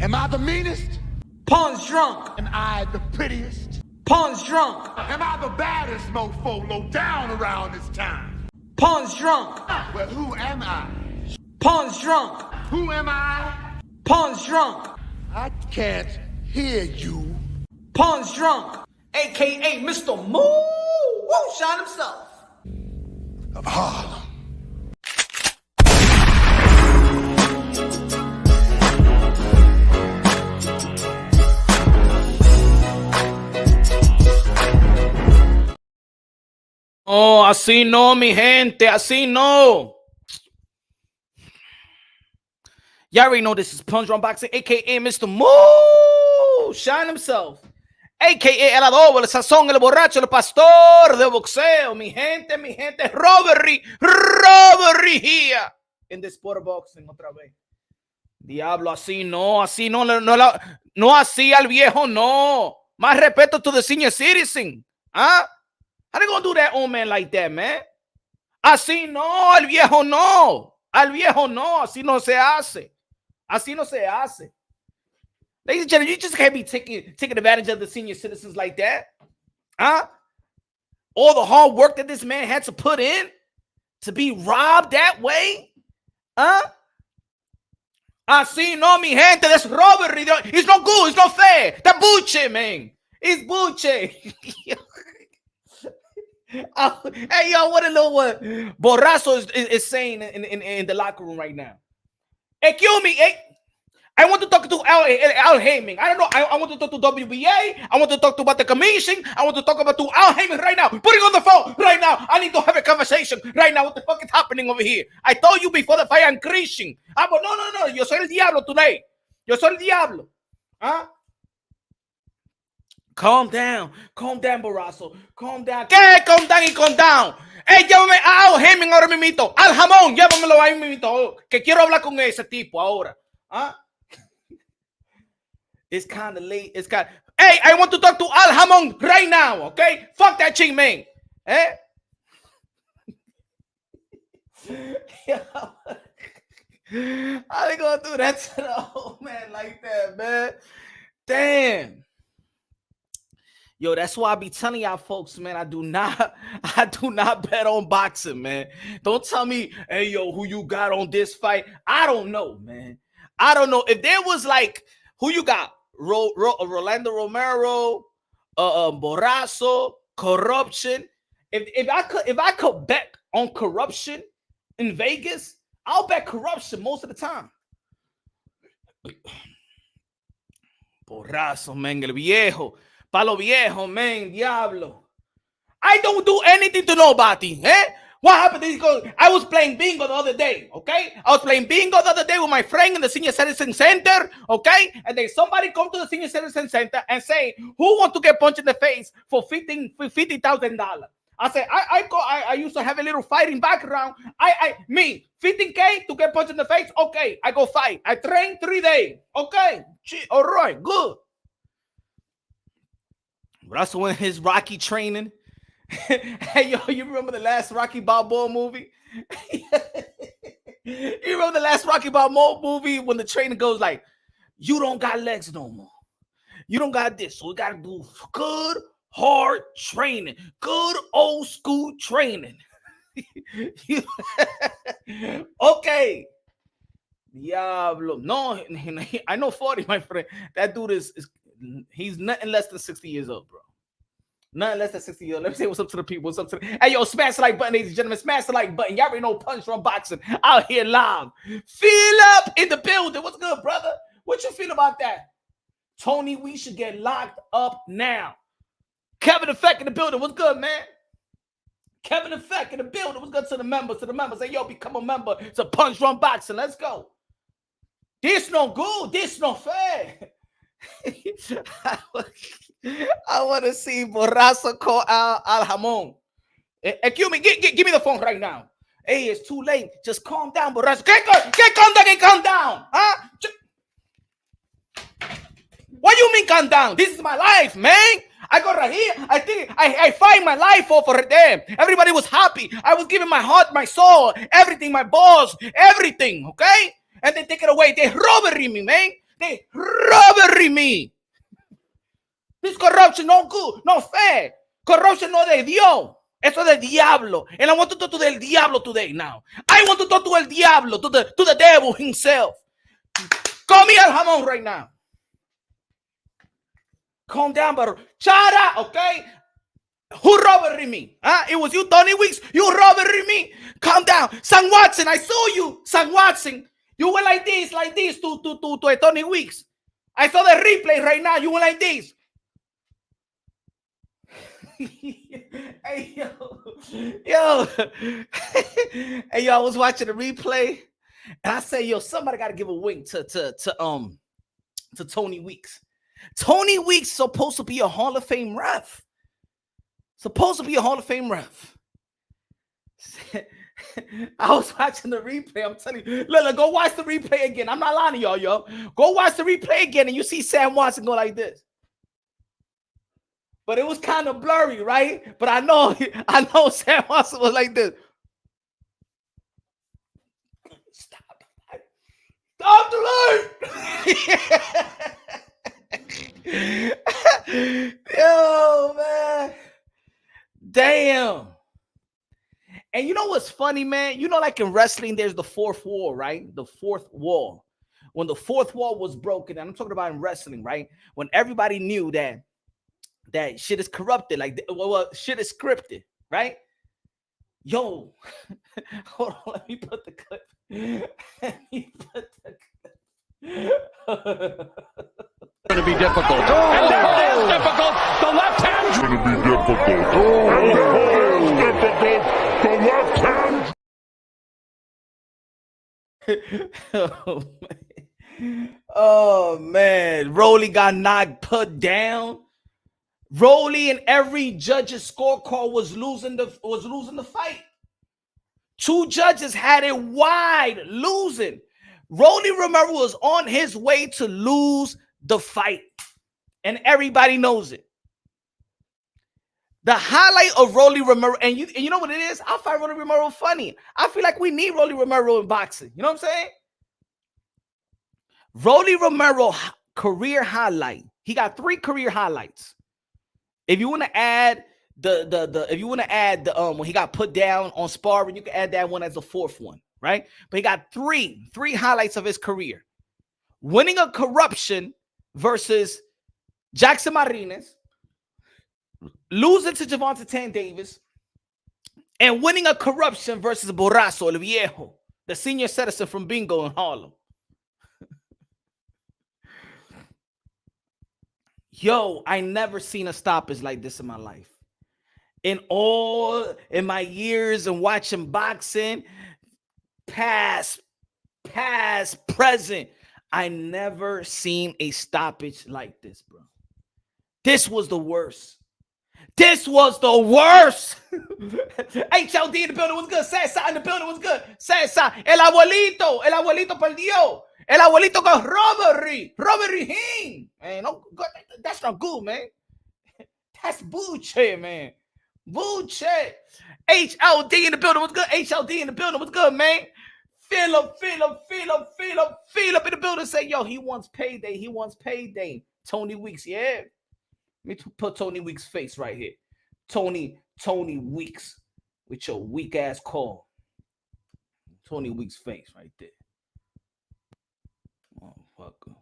Am I the meanest? Pawn's drunk. Am I the prettiest? Pawn's drunk. Am I the baddest mofo low down around this time? Pawn's drunk. Well, who am I? Pawn's drunk. Who am I? Pawn's drunk. I can't hear you. Pawn's drunk. AKA Mr. Moo Woo Shine himself. Of Harlem. Oh, así no, mi gente, así no. Y'all already know this is Punch Run Boxing, aka Mr. Moo Shine himself, aka el adobo, el sazón, el borracho, el pastor de boxeo. Mi gente, robbery here in the sport of boxing otra vez. Diablo, así no, no así al viejo, no. Más respeto to the senior citizen. ¿Ah? How they gonna do that old man like that, man? Así no, al viejo no. Al viejo no, así no se hace. Así no se hace. Ladies and gentlemen, you just can't be taking advantage of the senior citizens like that. Huh? All the hard work that this man had to put in to be robbed that way. Huh? Así no, mi gente, that's robbery. It's not good, it's not fair. That bullshit, man. It's bullshit. Hey, yo, what a little what Barroso is saying in the locker room right now. Excuse me, I want to talk to Al Haney. I don't know. I want to talk to WBA. I want to talk about the commission. I want to talk about Al Haney right now. Put it on the phone right now. I need to have a conversation right now. What the fuck is happening over here? I told you before the fight I'm Christian. But no. Yo soy el diablo today. Yo soy el diablo. Huh? Calm down, Barroso. Calm down. ¿Qué? Calm down. Hey, llévame a Al Haney ahora mismo. Al jamón, llévamelo ahí mismo. Que quiero hablar con ese tipo ahora. ¿Ah? It's kind of late. Hey, I want to talk to Al Hamon right now, okay? Fuck that ching, man. Eh? How they gonna do that to the old man like that, man? Damn. Yo, that's why I be telling y'all folks, man, I do not bet on boxing, man. Don't tell me, hey, yo, who you got on this fight? I don't know, man. I don't know. If there was like, who you got? Rolando Romero, Barroso, corruption. If I could bet on corruption in Vegas, I'll bet corruption most of the time. Barroso, man, el viejo. Palo viejo, man, diablo. I don't do anything to nobody, eh? What happened? I was playing bingo the other day, okay? I was playing bingo the other day with my friend in the Senior Citizen Center, okay? And then somebody come to the Senior Citizen Center and say, who wants to get punched in the face for $50,000? I said, I used to have a little fighting background. Me, 15K to get punched in the face? Okay, I go fight. I train 3 days. Okay, all right, good. Russell in his Rocky training. Hey, yo, you remember the last Rocky Balboa movie? You remember the last Rocky Balboa movie when the trainer goes like, you don't got legs no more. You don't got this. So we got to do good, hard training. Good old school training. Okay. Diablo. No, I know 40, my friend. That dude he's nothing less than 60 years old, bro. Nothing less than 60 years old. Let me say what's up to the people. What's up to the... Hey, yo, smash the like button, ladies and gentlemen. Smash the like button. Y'all already know Punch Run Boxing out here live. Feel up in the building. What's good, brother? What you feel about that? Tony, we should get locked up now. Kevin Effect in the building. What's good, man? Kevin Effect in the building. What's good to the members? Hey, yo, become a member. It's a Punch Run Boxing. Let's go. This no good. This no fair. I want to see Barroso call Al Hamon. Excuse me, give me the phone right now. Hey, it's too late. Just calm down, Barroso. Calm down. Huh? What do you mean calm down? This is my life, man. I got right here. I think I fight my life for them. Everybody was happy. I was giving my heart, my soul, everything, my balls, everything, okay? And they take it away. They robbery me, man. They robbery me. This corruption no good, no fair. Corruption no de Dios. Eso del diablo. And I want to talk to the diablo today now. I want to talk to el diablo, to the devil himself. Call me El Jamón right now. Calm down, but shut up, okay? Who robbery me? Huh? It was you, Tony Weeks. You robbery me. Calm down. San Watson, I saw you. San Watson. You went like this to Tony Weeks. I saw the replay right now. You went like this. Hey, yo. Hey, yo, I was watching the replay. And I say, yo, somebody got to give a wink to Tony Weeks. Tony Weeks supposed to be a Hall of Fame ref. Supposed to be a Hall of Fame ref. I was watching the replay. I'm telling you, look, go watch the replay again. I'm not lying to y'all, yo. Go watch the replay again, and you see Sam Watson go like this. But it was kind of blurry, right? But I know Sam Watson was like this. Stop the light. Yo, man. Damn. And you know what's funny, man? You know, like in wrestling, there's the fourth wall, right? The fourth wall. When the fourth wall was broken, and I'm talking about in wrestling, right? When everybody knew that shit is corrupted, like, well, shit is scripted, right? Yo, hold on, let me put the clip. Let me put the clip. Going to be difficult. And there it is difficult. The left hand. Going to be difficult. And there it is difficult. The left hand. Oh man, Rollie got put down. Rollie and every judge's scorecard was losing the fight. Two judges had it wide, losing. Rollie Romero was on his way to lose the fight, and everybody knows it. The highlight of Rollie Romero, and you know what it is? I find Rollie Romero funny. I feel like we need Rollie Romero in boxing. You know what I'm saying? Rollie Romero career highlight. He got 3 career highlights. If you want to add when he got put down on sparring, you can add that one as a 4th one, right? But he got three highlights of his career: winning a corruption versus Jackson Martinez, losing to Gervonta Tan Davis, and winning a corruption versus Barroso, El Viejo, the senior citizen from Bingo in Harlem. Yo, I never seen a stoppage like this in my life. In my years and watching boxing, past, present, I never seen a stoppage like this, bro. This was the worst. This was the worst. HLD in the building was good. Sad in the building was good. Sad. El abuelito perdió. El abuelito got robbery him. Man, no, that's not good, man. That's bullshit, man. Bullshit. HLD in the building was good. HLD in the building was good, man. Feel up in the building. Say, yo, he wants payday. Tony Weeks, yeah. Let me put Tony Weeks' face right here. Tony Weeks with your weak ass call. Tony Weeks' face right there. Motherfucker.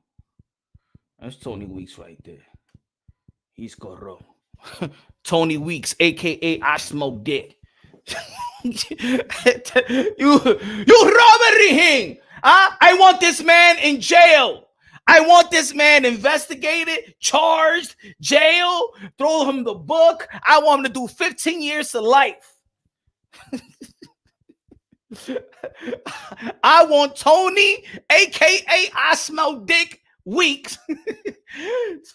That's Tony Weeks right there. He's corrupt. Tony Weeks, aka I smoke dick. you robbery him. I want this man in jail. I want this man investigated, charged, jail, throw him the book. I want him to do 15 years to life. I want Tony, aka I smell dick, Weeks,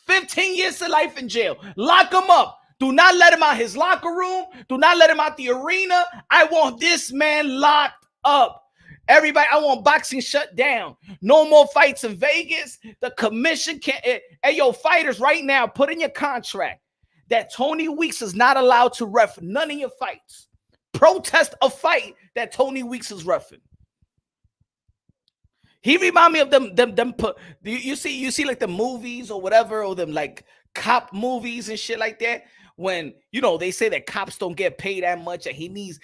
15 years to life in jail. Lock him up. Do not let him out his locker room. Do not let him out the arena. I want this man locked up. Everybody, I want boxing shut down. No more fights in Vegas. The commission can't. Hey, yo, fighters, right now, put in your contract that Tony Weeks is not allowed to ref none of your fights. Protest a fight that Tony Weeks is reffing. He remind me of them put you see like the movies or whatever, or them like cop movies and shit like that, when they say that cops don't get paid that much, and he's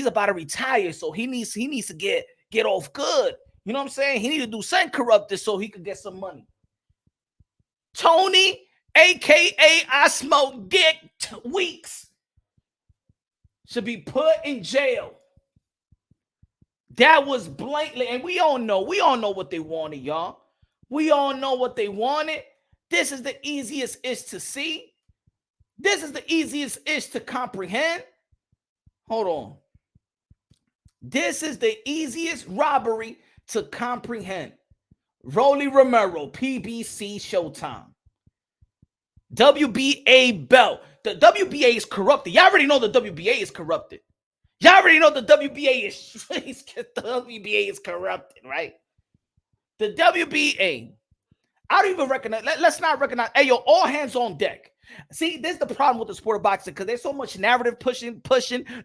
about to retire, so he needs to get off good. You know what I'm saying? He need to do something corrupted so he could get some money. Tony, aka I smoke dick weeks, should be put in jail. That was blatantly, and we all know what they wanted, y'all. We all know what they wanted. This is the easiest ish to see. This is the easiest ish to comprehend. Hold on. This is the easiest robbery to comprehend. Rollie Romero, PBC Showtime. WBA belt. The WBA is corrupted. Y'all already know the WBA is corrupted. Y'all already know the WBA is corrupted, right? The WBA. I don't even recognize. Let's not recognize. Hey, yo, all hands on deck. See, this is the problem with the sport of boxing, because there's so much narrative pushing.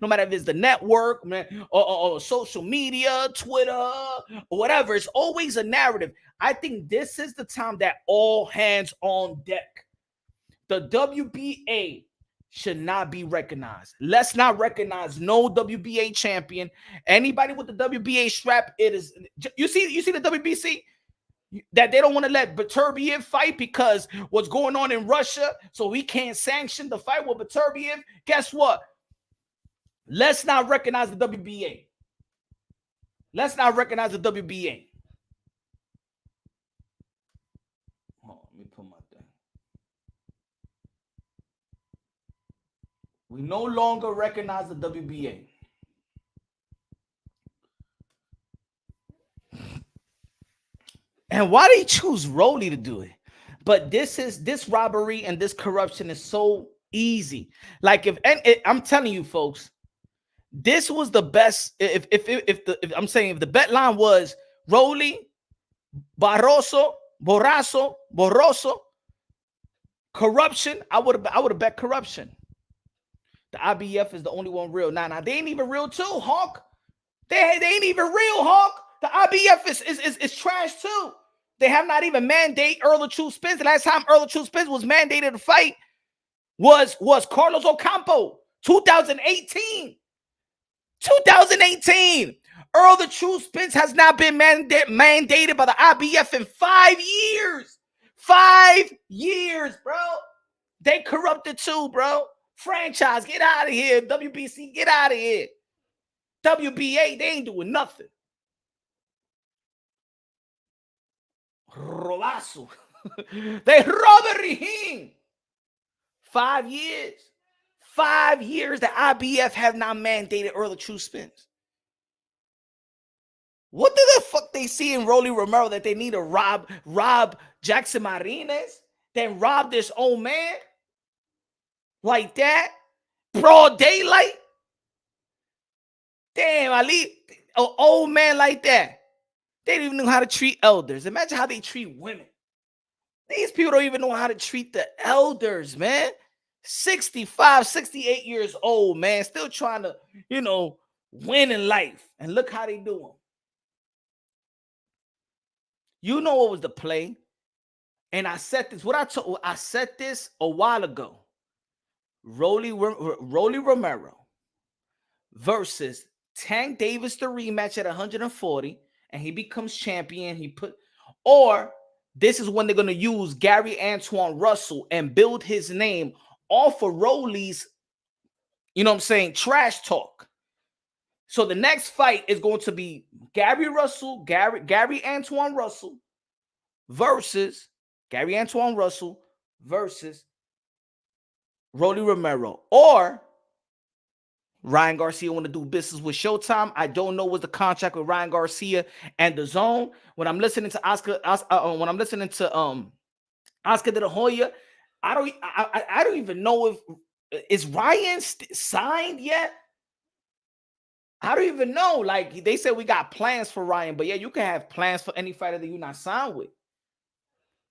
No matter if it's the network, man, or social media, Twitter, or whatever, it's always a narrative. I think this is the time that all hands on deck. The WBA should not be recognized. Let's not recognize no WBA champion. Anybody with the WBA strap, it is. You see the WBC that they don't want to let Beterbiev fight because what's going on in Russia, so we can't sanction the fight with Beterbiev. Guess what? Let's not recognize the WBA. Let's not recognize the WBA. Oh, let me put my thing. We no longer recognize the WBA. And why did he choose Rollie to do it? But this robbery and this corruption is so easy. Like if I'm telling you, folks, this was the best. If the bet line was Rollie, Barroso, corruption, I would have bet corruption. The IBF is the only one real. Nah, they ain't even real too, Hawk. They ain't even real, Hawk. The IBF is trash too. They have not even mandated Earl of True Spence. The last time Earl of True Spence was mandated to fight was Carlos Ocampo, 2018. 2018. Earl of True Spence has not been mandated by the IBF in 5 years. 5 years, bro. They corrupted too, bro. Franchise, get out of here. WBC, get out of here. WBA, they ain't doing nothing. Robazo. They robbery him. 5 years. 5 years the IBF have not mandated Earl of True Spence. What the fuck they see in Rollie Romero that they need to rob Jackson Martinez, then rob this old man like that? Broad daylight? Damn, Ali, an old man like that. They don't even know how to treat elders. Imagine how they treat women. These people don't even know how to treat the elders, man. 65, 68 years old, man. Still trying to, win in life. And look how they do them. You know what was the play? And I said this. I said this a while ago. Rollie Romero versus Tank Davis, the rematch at 140, and he becomes champion. Or this is when they're going to use Gary Antoine Russell and build his name off of Rollie's, trash talk. So the next fight is going to be Gary Antoine Russell versus Rollie Romero. Or Ryan Garcia want to do business with Showtime. I don't know what's the contract with Ryan Garcia and the Zone. When I'm listening to Oscar De La Hoya, I don't even know if is Ryan signed yet. I don't even know. Like they said, we got plans for Ryan, but yeah, you can have plans for any fighter that you're not signed with.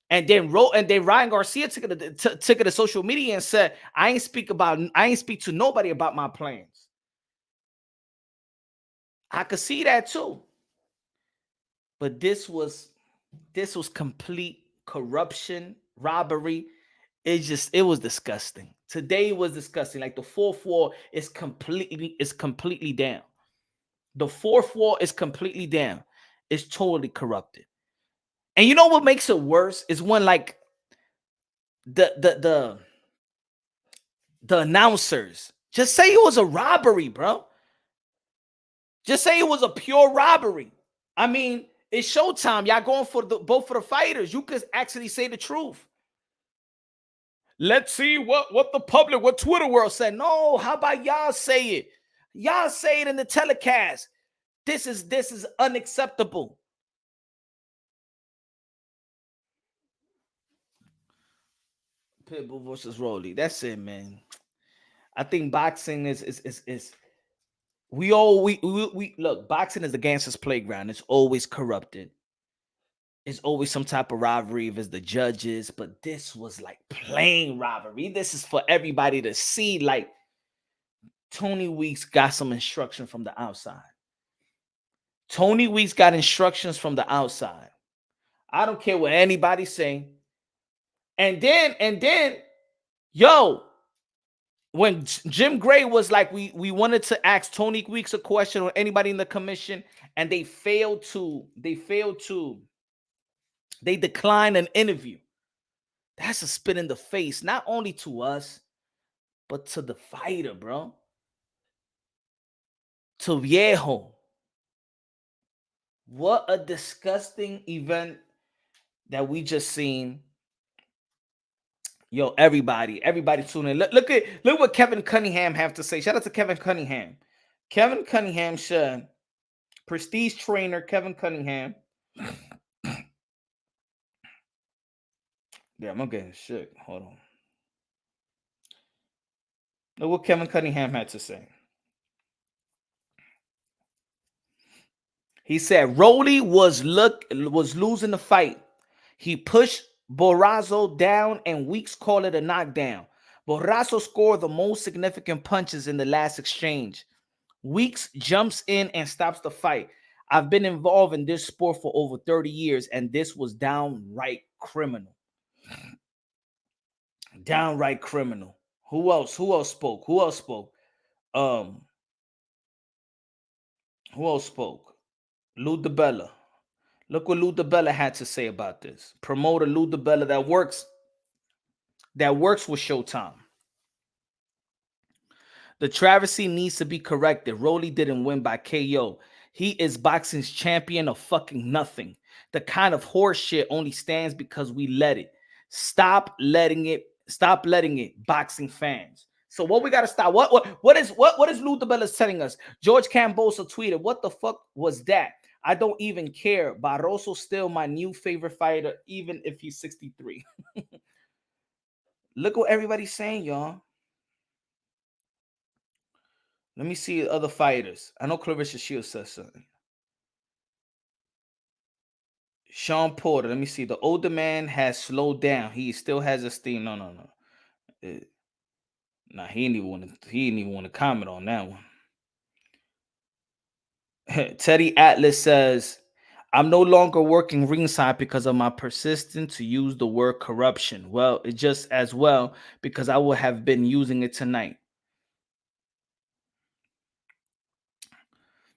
And then Ryan Garcia took it to social media and said, I ain't speak to nobody about my plans. I could see that too. But this was complete corruption, robbery. It was disgusting. Today was disgusting. Like the fourth wall is completely down. The fourth wall is completely down. It's totally corrupted. And you know what makes it worse is when like the announcers just say it was a robbery, bro. Just say it was a pure robbery. I mean, it's showtime. Y'all going for both for the fighters. You could actually say the truth. Let's see what the public, what Twitter world said. No, how about y'all say it? Y'all say it in the telecast. This is unacceptable. Pitbull versus Rollie. That's it, man. I think boxing is we look, boxing is the gangster's playground. It's always corrupted. It's always some type of rivalry if it's the judges, but this was like plain rivalry. This is for everybody to see. Like Tony Weeks got some instruction from the outside. Tony Weeks got instructions from the outside. I don't care what anybody's saying. And then, yo, when Jim Gray was like, we wanted to ask Tony Weeks a question or anybody in the commission, and they declined an interview. That's a spit in the face, not only to us, but to the fighter, bro. To Viejo. What a disgusting event that we just seen. Yo, everybody tune in. Look what Kevin Cunningham have to say. Shout out to Kevin Cunningham. Kevin Cunningham should. Prestige trainer Kevin Cunningham. Yeah, I'm getting sick. Hold on. Look what Kevin Cunningham had to say. He said Rollie was losing the fight. He pushed Barroso down and Weeks called it a knockdown. Barroso scored the most significant punches in the last exchange. Weeks jumps in and stops the fight. I've been involved in this sport for over 30 years, and this was downright criminal. Downright criminal. Who else spoke? Who else spoke? Lou DiBella. Look what Lou DiBella had to say about this. Promoter Lou DiBella that works with Showtime. The travesty needs to be corrected. Rollie didn't win by KO. He is boxing's champion of fucking nothing. The kind of horse shit only stands because we let it. Stop letting it, boxing fans. So what we gotta stop? What is Lou DiBella telling us? George Cambosa tweeted, "What the fuck was that? I don't even care. Barroso still my new favorite fighter, even if he's 63." Look what everybody's saying, y'all. Let me see other fighters. I know Clarissa Shields says something. Sean Porter. Let me see. The older man has slowed down. He still has a steam. No. Nah, he didn't even want to comment on that one. Teddy Atlas says, I'm no longer working ringside because of my persistence to use the word corruption. Well, it's just as well because I would have been using it tonight.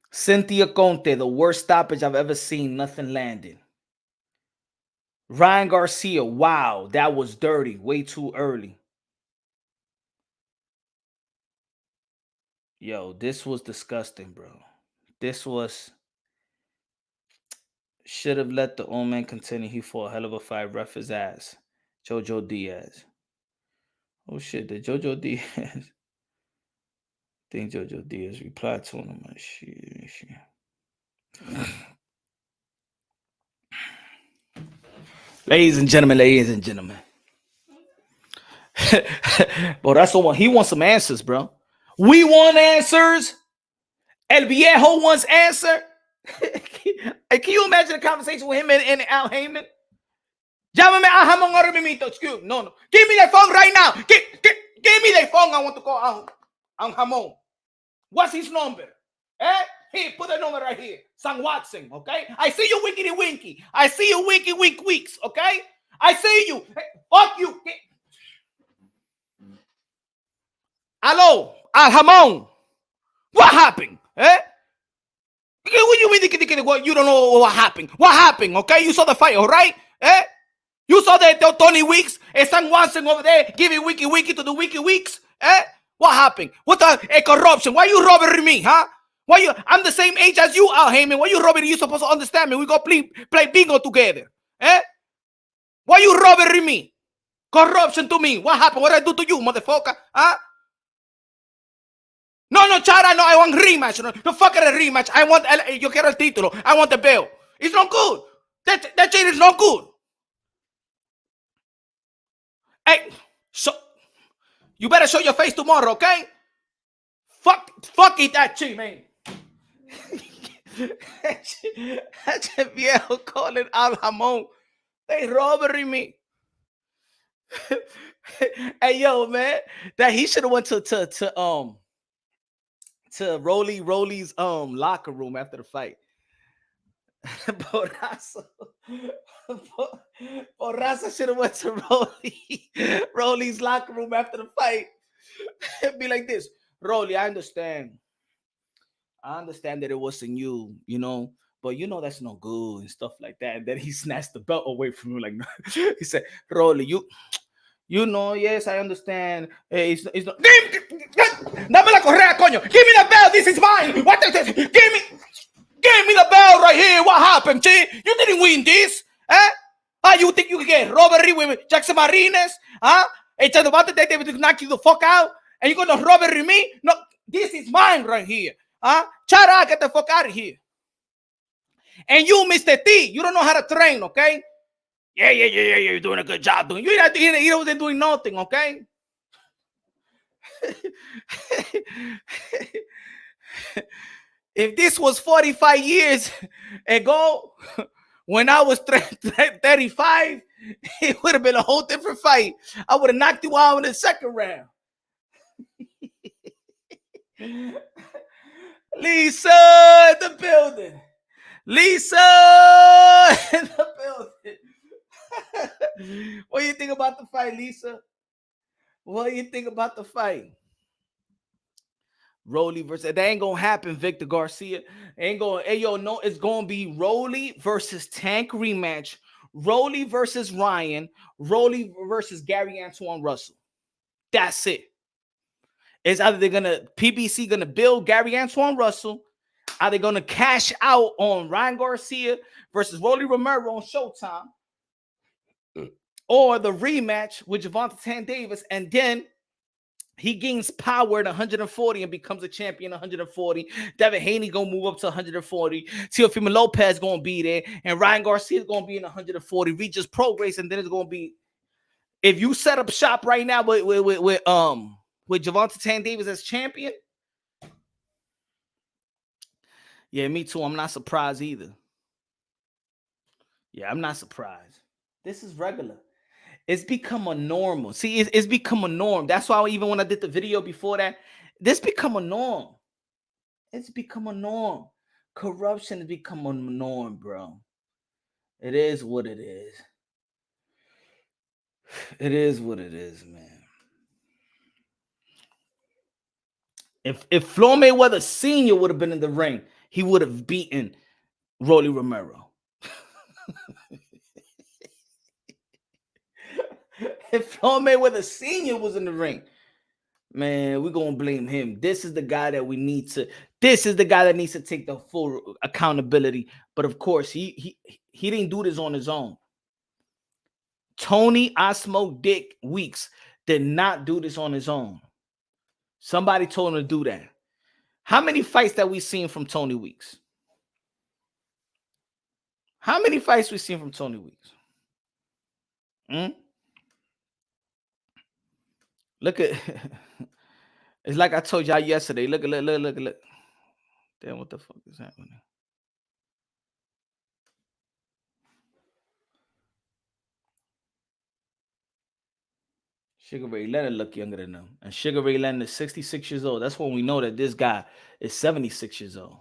Cynthia Conte, the worst stoppage I've ever seen. Nothing landed. Ryan Garcia, wow, that was dirty. Way too early. Yo, this was disgusting, bro. This was... Should have let the old man continue. He fought a hell of a fight. Ref his ass. Jojo Diaz. Oh shit, did Jojo Diaz... I think Jojo Diaz replied to him. Shit. Ladies and gentlemen. Bro, that's the one. He wants some answers, bro. We want answers. El Viejo wants answer. Can you imagine a conversation with him and Al Heyman? Llámame a Jamón ahora mismo. Excuse me. No. Give me that phone right now. Give me that phone. I want to call on Jamón. What's his number? Here, put the number right here. San Watson, okay? I see you winkety winky. I see you winky wink weeks, okay? I see you. Hey, fuck you. Hello, Al Hamon. What happened? Eh? What you mean? What you don't know what happened? What happened? Okay, you saw the fight, all right? Eh? You saw the Tony Weeks and San Watson over there giving wiki to the wiki weeks. Eh? What happened? What the corruption? Why you robbing me, huh? Why you? I'm the same age as you, Al Heyman. Why you robbing? You supposed to understand me. We go play bingo together. Eh? Why you robbing me? Corruption to me. What happened? What did I do to you, motherfucker? Huh? No, Chara, no, I want rematch. No, fuck it, a rematch. I want, yo quiero el título. I want the belt. It's not good. That shit is not good. Hey, so, you better show your face tomorrow, okay? Fuck it, that shit, man. That's a viejo calling Al Hamon. They robbing me. Hey, yo, man, that he should have went to Rollie's locker room after the fight. Barroso should have went to Rollie's locker room after the fight. Be like this, Rollie, I understand that it wasn't you, you know, but you know that's no good and stuff like that. And then he snatched the belt away from him, like he said, Rollie, you know, yes, I understand. It's not. Dame la correa, coño. Give me the belt. This is mine. What is this? Give me the belt right here. What happened, Chi? You didn't win this. Eh? You think you can get robbery with Jackson Marines? Huh? It's about the day they will knock you the fuck out. And you're going to robbery me? No, this is mine right here. Huh? Chara, get the fuck out of here. And you, Mr. T, you don't know how to train, okay? Yeah, you're doing a good job doing. You wasn't doing nothing, okay? If this was 45 years ago, when I was 35, it would have been a whole different fight. I would have knocked you out in the second round. Lisa in the building. Lisa in the building. What do you think about the fight, Lisa? What do you think about the fight? Rollie versus, that ain't gonna happen, Victor Garcia. Ain't going, hey yo, no, it's gonna be Rollie versus Tank rematch. Rollie versus Ryan. Rollie versus Gary Antoine Russell. That's it. It's either they're gonna PBC gonna build Gary Antoine Russell. Are they gonna cash out on Ryan Garcia versus Rollie Romero on Showtime? Or the rematch with Gervonta Tank Davis, and then he gains power at 140 and becomes a champion 140. Devin Haney gonna move up to 140. Teofimo Lopez gonna be there, and Ryan Garcia is gonna be in 140. Regis Progress, and then it's gonna be, if you set up shop right now with Gervonta Tank Davis as champion. Yeah, me too. I'm not surprised either. Yeah, I'm not surprised. This is regular. It's become a normal. See, it's become a norm. That's why even when I did the video before that, this become a norm. It's become a norm. Corruption has become a norm, bro. It is what it is. It is what it is, man. If Floyd Mayweather Sr. would have been in the ring, he would have beaten Rollie Romero. If Floyd Mayweather Sr. was in the ring, man, we're gonna blame him. This is the guy that we need to. This is the guy that needs to take the full accountability. But of course, he didn't do this on his own. Tony I Smoke Dick Weeks did not do this on his own. Somebody told him to do that. How many fights that we seen from Tony Weeks? How many fights we seen from Tony Weeks? Look at, it's like I told y'all yesterday. Look. Damn, what the fuck is happening? Sugar Ray Leonard look younger than them. And Sugar Ray Leonard is 66 years old. That's when we know that this guy is 76 years old.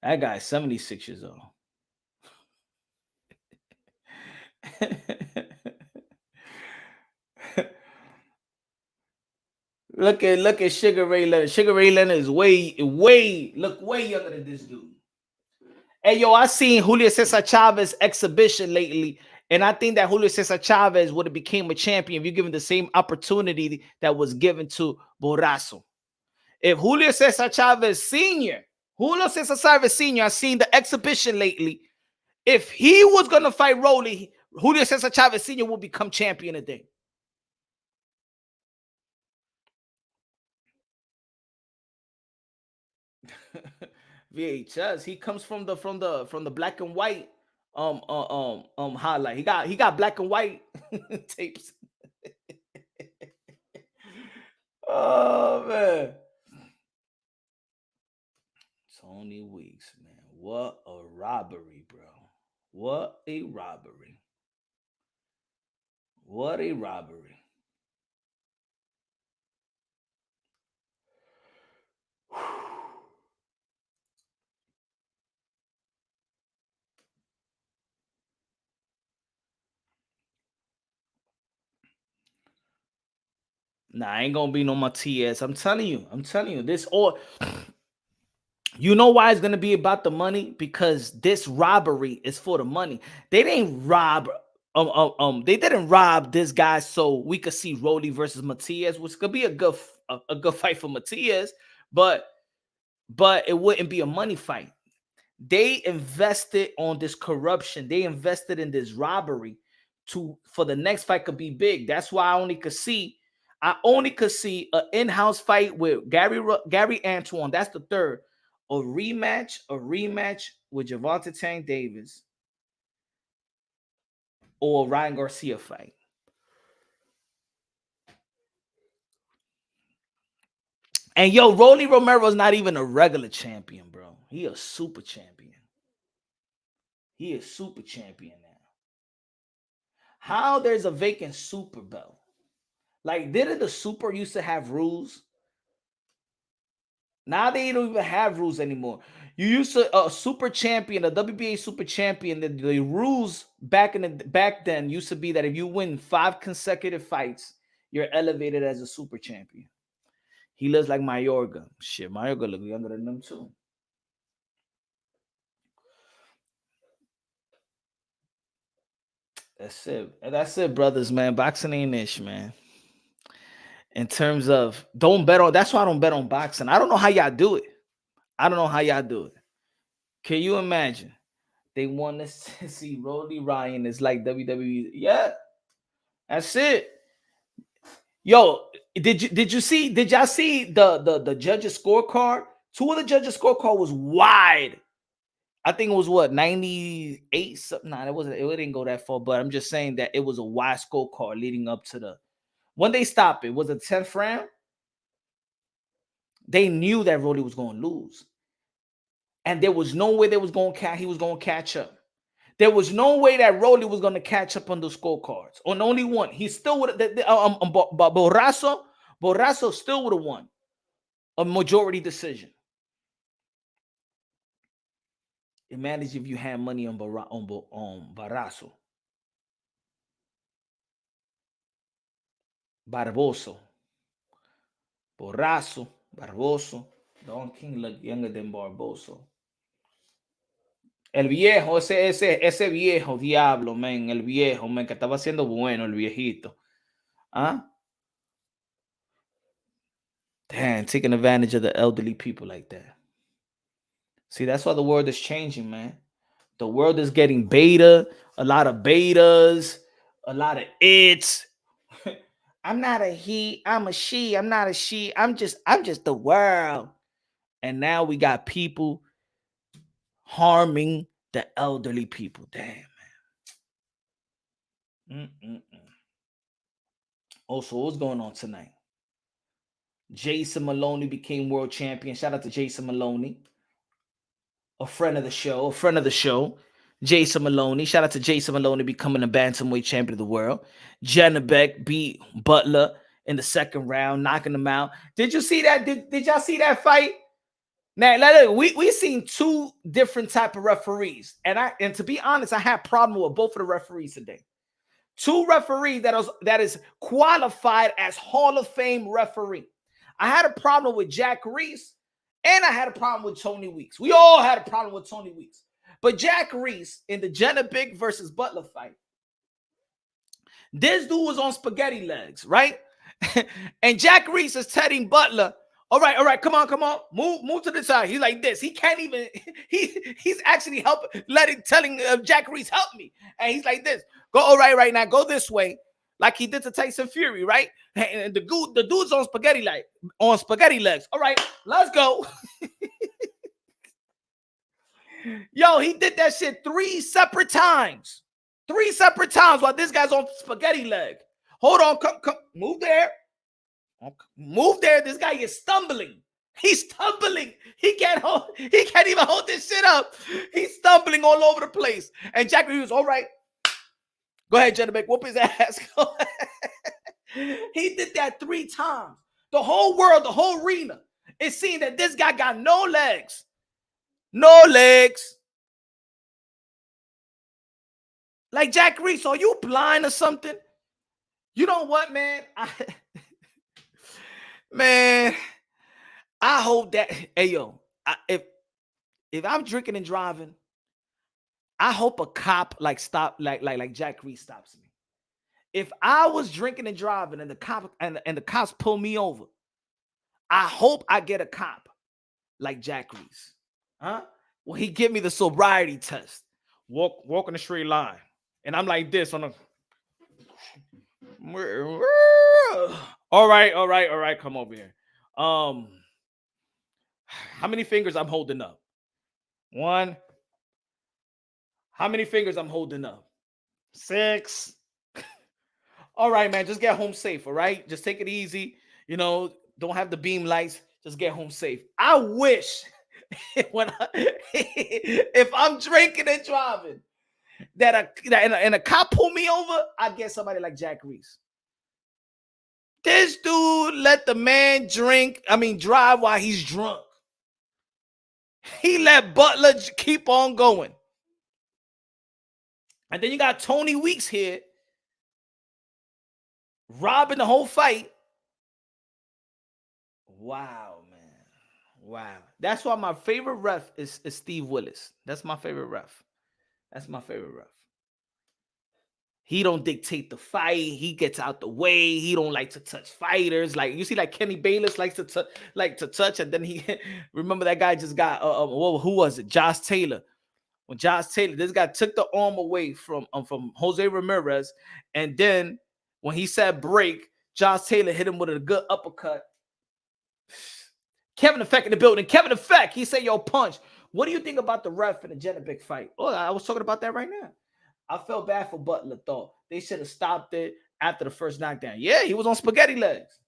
That guy's 76 years old. look at Sugar Ray Leonard. Sugar Ray Leonard is way younger than this dude. Hey, yo, I seen Julio Cesar Chavez exhibition lately, and I think that Julio Cesar Chavez would have became a champion if you given the same opportunity that was given to Barroso. If Julio Cesar Chavez Sr., I seen the exhibition lately. If he was going to fight Rollie, Julio Cesar Chavez Sr. will become champion today. VHS. He comes from the black and white highlight. He got black and white tapes. Oh man. Tony Weeks, man. What a robbery, bro. What a robbery. What a robbery. Nah, I ain't gonna be no Matias. I'm telling you, this all. You know why it's gonna be about the money? Because this robbery is for the money. They didn't rob. They didn't rob this guy so we could see Rollie versus Matias, which could be a good fight for Matias, but it wouldn't be a money fight. They invested on this corruption. They invested in this robbery for the next fight could be big. That's why I only could see an in-house fight with Gary Antoine. That's the third. A rematch with Gervonta Tank Davis or a Ryan Garcia fight. And yo, Rollie Romero is not even a regular champion, bro. He a super champion. He is super champion now. How there's a vacant super belt? Like, didn't the super used to have rules? Now they don't even have rules anymore. You used to a super champion, a WBA super champion. The rules back then used to be that if you win 5 consecutive fights, you're elevated as a super champion. He looks like Mayorga. Shit, Mayorga look younger than them too. That's it, brothers, man. Boxing ain't ish, man. In terms of that's why I don't bet on boxing. I don't know how y'all do it. Can you imagine? They want us to see Rollie Ryan is like WWE. Yeah, that's it. Yo, did y'all see the judges scorecard? 2 of the judges scorecard was wide. I think it was what 98 something. Nah, it didn't go that far, but I'm just saying that it was a wide scorecard leading up to when they stopped it. Was it 10th round? They knew that Rollie was going to lose. And there was no way he was going to catch up. There was no way that Rollie was going to catch up on the scorecards. On only one. He still would have Barroso still would have won a majority decision. Imagine if you had money on Barroso. Barroso. Don King looked younger than Barroso. El viejo, ese viejo diablo, man, el viejo, man, que estaba haciendo bueno, el viejito. Huh? Damn, taking advantage of the elderly people like that. See, that's why the world is changing, man. The world is getting beta, a lot of betas, a lot of it's. I'm not a he, I'm a she, I'm not a she, I'm just the world. And now we got people harming the elderly people. Damn, man. Also, what's going on tonight? Jason Maloney became world champion. Shout out to Jason Maloney, a friend of the show. Jason Maloney. Shout out to Jason Maloney becoming a bantamweight champion of the world. Janabek beat Butler in the second round, knocking him out. Did you see that? Did y'all see that fight? Now, we seen two different type of referees, and to be honest, I had problem with both of the referees today. Two referees that is qualified as Hall of Fame referee. I had a problem with Jack Reese, and I had a problem with Tony Weeks. We all had a problem with Tony Weeks, but Jack Reese in the Big versus Butler fight, this dude was on spaghetti legs, right? And Jack Reese is telling Butler, all right, come on, move to the side. He's like this. He can't even. He's actually telling Jack Reese, help me, and he's like this. Go all right now. Go this way, like he did to Tyson Fury, right? And the dude's on spaghetti legs. All right, let's go. Yo, he did that shit 3 separate times. 3 separate times while this guy's on spaghetti leg. Hold on, come, move there. Move there. This guy is stumbling. He's stumbling. He can't even hold this shit up. He's stumbling all over the place. And Jack Reese, all right. Go ahead, Jenna, whoop his ass. He did that 3 times. The whole world, the whole arena is seeing that this guy got no legs. No legs. Like, Jack Reese, are you blind or something? You know what, man? I hope that, hey, yo, if I'm drinking and driving, I hope a cop like Jack Reese stops me. If I was drinking and driving and the cop and the cops pull me over, I hope I get a cop like Jack Reese. Huh? Well, he give me the sobriety test. Walk on the straight line. And I'm like this on the. All right. Come over here. How many fingers I'm holding up? 1. How many fingers I'm holding up? 6. All right, man. Just get home safe. All right. Just take it easy. You know, don't have the beam lights. Just get home safe. I wish if I'm drinking and driving that a cop pull me over, I get somebody like Jack Reese. This dude let the man drive while he's drunk. He let Butler keep on going. And then you got Tony Weeks here robbing the whole fight. Wow, man. Wow. That's why my favorite ref is Steve Willis. That's my favorite ref. He don't dictate the fight. He gets out the way. He don't like to touch fighters. Like, you see, like Kenny Bayless likes to touch, and then he remember that guy just got who was it? Josh Taylor. When Josh Taylor, this guy took the arm away from Jose Ramirez, and then when he said break, Josh Taylor hit him with a good uppercut. Kevin Effect in the building. Kevin Effect, he said, yo, punch. What do you think about the ref in the Big fight? Oh, I was talking about that right now. I felt bad for Butler, thought they should have stopped it after the first knockdown. Yeah, he was on spaghetti legs.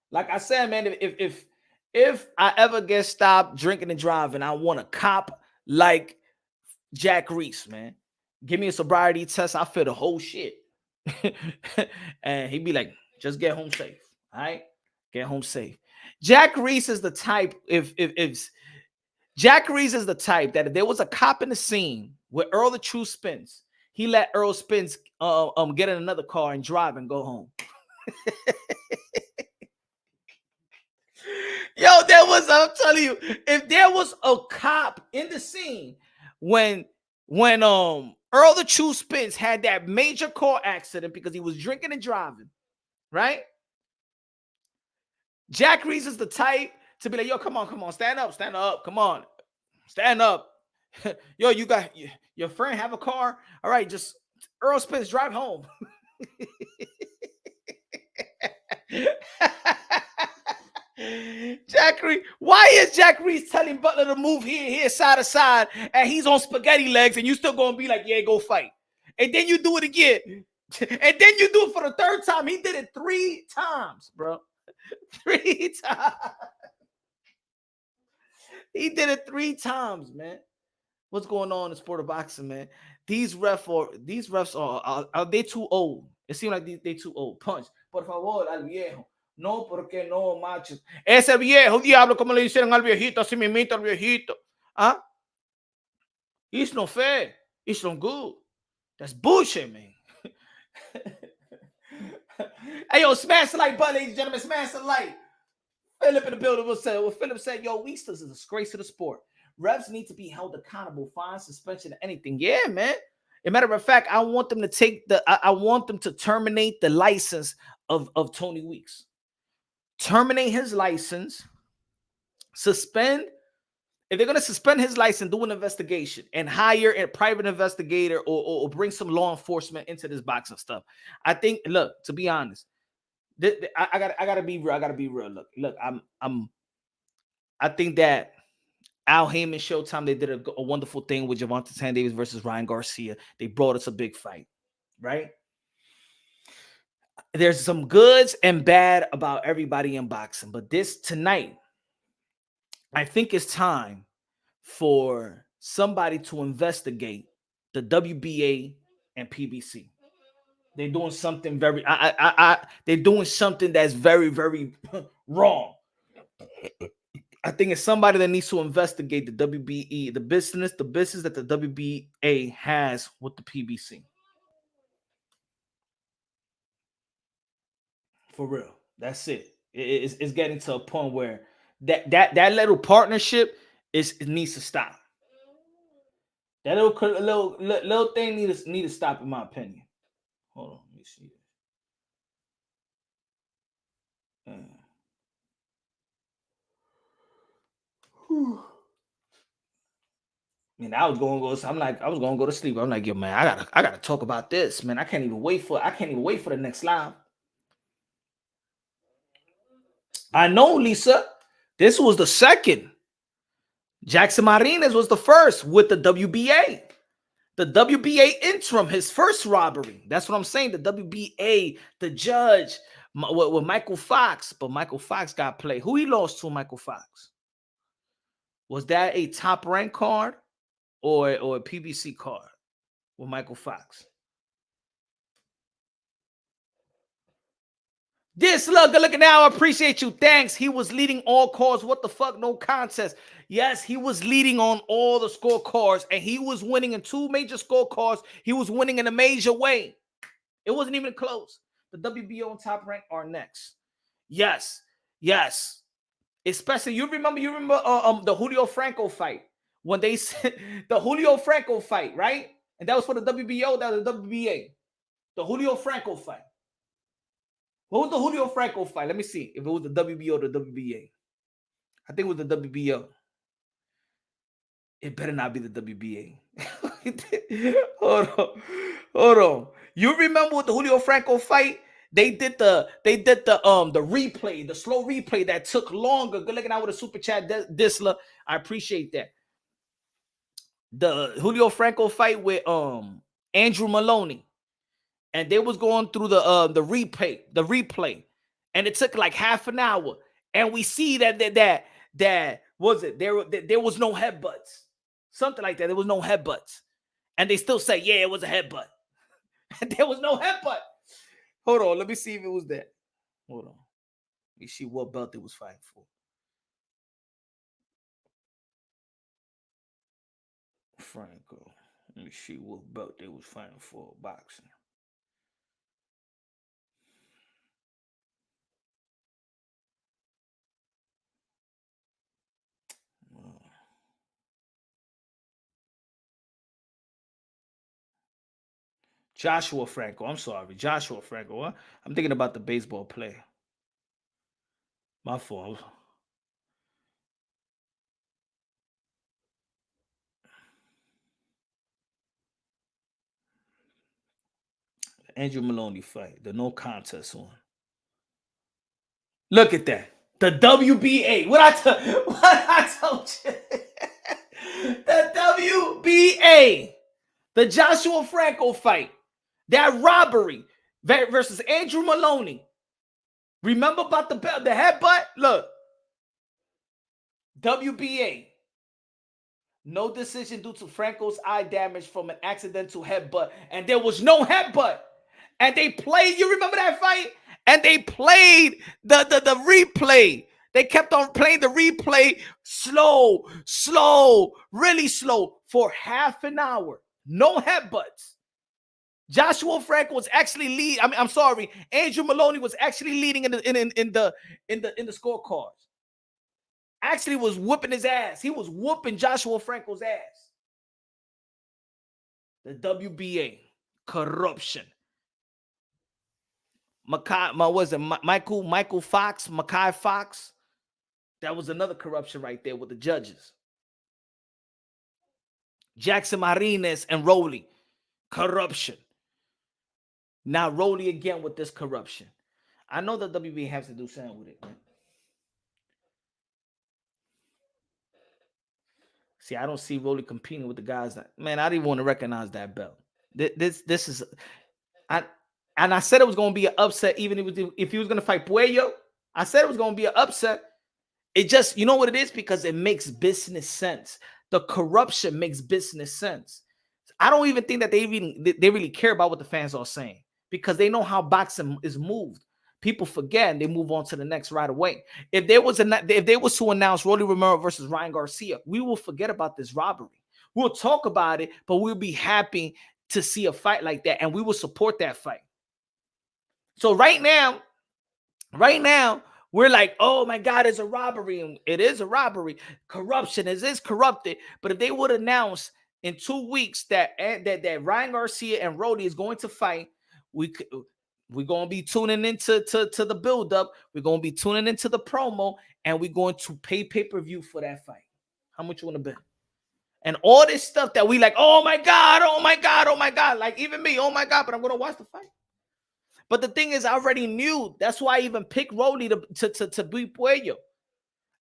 Like I said, man, if I ever get stopped drinking and driving, I want a cop like Jack Reese, man. Give me a sobriety test. I feel the whole shit. And he'd be like, just get home safe. All right? Get home safe. Jack Reese is the type, if Jack Reese is the type that if there was a cop in the scene where Earl the True Spence, he let Earl Spence get in another car and drive and go home. Yo, I'm telling you, if there was a cop in the scene when Earl the True Spence had that major car accident because he was drinking and driving, right? Jack Reese is the type to be like, yo, come on, stand up, come on, stand up. Yo, you got your friend have a car? All right, just Earl Spence, drive home. Jack Reese, why is Jack Reese telling Butler to move here, side to side, and he's on spaghetti legs, and you still gonna be like, yeah, go fight. And then you do it again. And then you do it for the 3rd time. He did it 3 times, bro. 3 times. He did it 3 times, man. What's going on in the sport of boxing, man? These refs are they too old? It seems like they too old. Punch. Por favor, al viejo. No, porque no, macho. Ese viejo diablo, como le hicieron al viejito, así mismito al viejito. ¿Ah? It's no fair. It's no good. That's bullshit, man. Hey, yo, smash the like button, ladies and gentlemen. Smash the like. Philip in the building will say, well, Philip said, yo, Weasel is a disgrace to the sport. Refs need to be held accountable, fine, suspension, anything. Yeah, man. As a matter of fact, I want them to I want them to terminate the license of Tony Weeks. Terminate his license, suspend. If they're going to suspend his license, do an investigation and hire a private investigator or bring some law enforcement into this boxing stuff. I think, look, to be honest, I gotta be real. I gotta be real. Look, I think that Al Heyman Showtime, they did a wonderful thing with Gervonta Tank Davis versus Ryan Garcia. They brought us a big fight, right? There's some goods and bad about everybody in boxing, but this tonight, I think it's time for somebody to investigate the WBA and PBC. They're doing something very, they're doing something that's very, very wrong. I think it's somebody that needs to investigate the WBE, the business that the WBA has with the PBC. For real, that's it. It's getting to a point where that little partnership it needs to stop. That little thing need to stop, in my opinion. Hold on, let me see. Man, I was gonna go. I was gonna go to sleep. I'm like, yo, man, I gotta talk about this, man. I can't even wait for the next live. I know, Lisa. This was the second. Jackson Martinez was the first with the WBA. The WBA interim, his first robbery. That's what I'm saying. The WBA, the judge with Michael Fox, but Michael Fox got played. Who he lost to, Michael Fox? Was that a top rank card or a PBC card with Michael Fox? This look now. I appreciate you. Thanks. He was leading all calls. What the fuck? No contest. Yes, he was leading on all the scorecards, and he was winning in 2 major scorecards. He was winning in a major way. It wasn't even close. The WBO and Top Rank are next. Yes. Especially you remember the Julio Franco fight when they said the Julio Franco fight, right? And that was for the WBO. That was the WBA. The Julio Franco fight. What was the Julio Franco fight? Let me see if it was the WBO or the WBA. I think it was the WBO. It better not be the WBA. Hold on. You remember with the Julio Franco fight? They did the replay, the slow replay that took longer. Good looking out with a super chat, Disla. I appreciate that. The Julio Franco fight with Andrew Maloney. And they was going through the replay, and it took like half an hour. And we see that was it. There was no headbutts, something like that. There was no headbutts, and they still say, yeah, it was a headbutt. And there was no headbutt. Hold on, let me see if it was that. Hold on, let me see what belt it was fighting for. Franco. Let me see what belt they was fighting for boxing. Joshua Franco. I'm sorry. Joshua Franco. Huh? I'm thinking about the baseball player. My fault. Andrew Maloney fight. The no contest one. Look at that. The WBA. What I told you. The WBA. The Joshua Franco fight. That robbery versus Andrew Maloney. Remember about the headbutt? Look. WBA. No decision due to Franco's eye damage from an accidental headbutt. And there was no headbutt. And they played, you remember that fight? And they played the replay. They kept on playing the replay slow, really slow for half an hour. No headbutts. Joshua Franco was actually lead. I mean, I'm sorry, Andrew Maloney was actually leading in the scorecards. Actually, was whooping his ass. He was whooping Joshua Franco's ass. The WBA corruption. Michael Fox, Mackay Fox. That was another corruption right there with the judges. Jackson Martinez and Rollie, corruption. Now Rollie again with this corruption. I know the WBA has to do something with it, man. See, I don't see Rollie competing with the guys that, man, I didn't want to recognize that belt. This is, I said it was going to be an upset, even if he was going to fight Puello. I said it was going to be an upset. It just, you know what it is? Because it makes business sense. The corruption makes business sense. I don't even think that they really care about what the fans are saying, because they know how boxing is moved. People forget and they move on to the next right away. If they was to announce Rollie Romero versus Ryan Garcia, we will forget about this robbery. We'll talk about it, but we'll be happy to see a fight like that, and we will support that fight. So right now, we're like, oh my God, it's a robbery. And it is a robbery. Corruption is corrupted. But if they would announce in 2 weeks that Ryan Garcia and Rollie is going to fight, we're going to be tuning into the build-up. We're going to be tuning into the promo, and we're going to pay pay-per-view for that fight. How much you want to bet? And all this stuff that we like, oh my God, oh my God, oh my God. Like even me, oh my God, but I'm going to watch the fight. But the thing is, I already knew. That's why I even picked Rollie to beat Puello.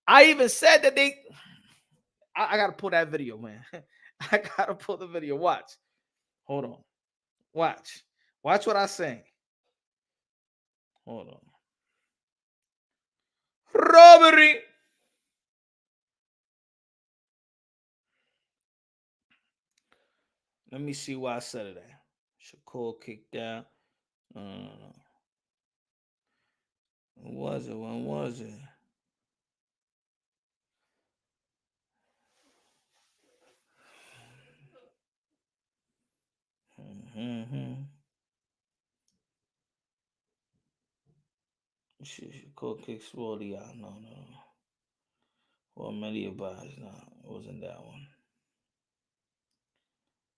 I even said that I got to pull that video, man. I got to pull the video. Watch. Hold on. Watch. Watch what I say. Hold on. Robbery. Let me see why I said it. Shakur kicked out. When was it? When was it? Shakur kicks Rollie out. No. Well, many advise. No, it wasn't that one.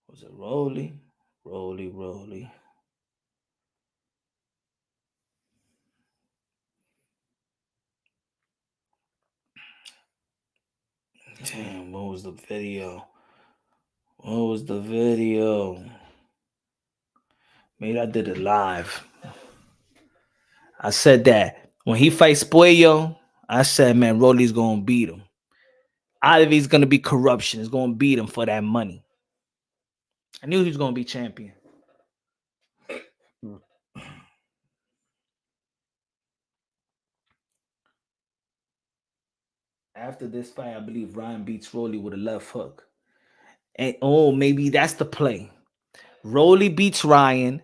Was it Rollie? Rollie. Damn, what was the video? Maybe I did it live. I said that when he fights Puello, I said, man, Rollie's going to beat him. Either he's going to be corruption. He's going to beat him for that money. I knew he was going to be champion. After this fight, I believe Ryan beats Rollie with a left hook. And maybe that's the play. Rollie beats Ryan,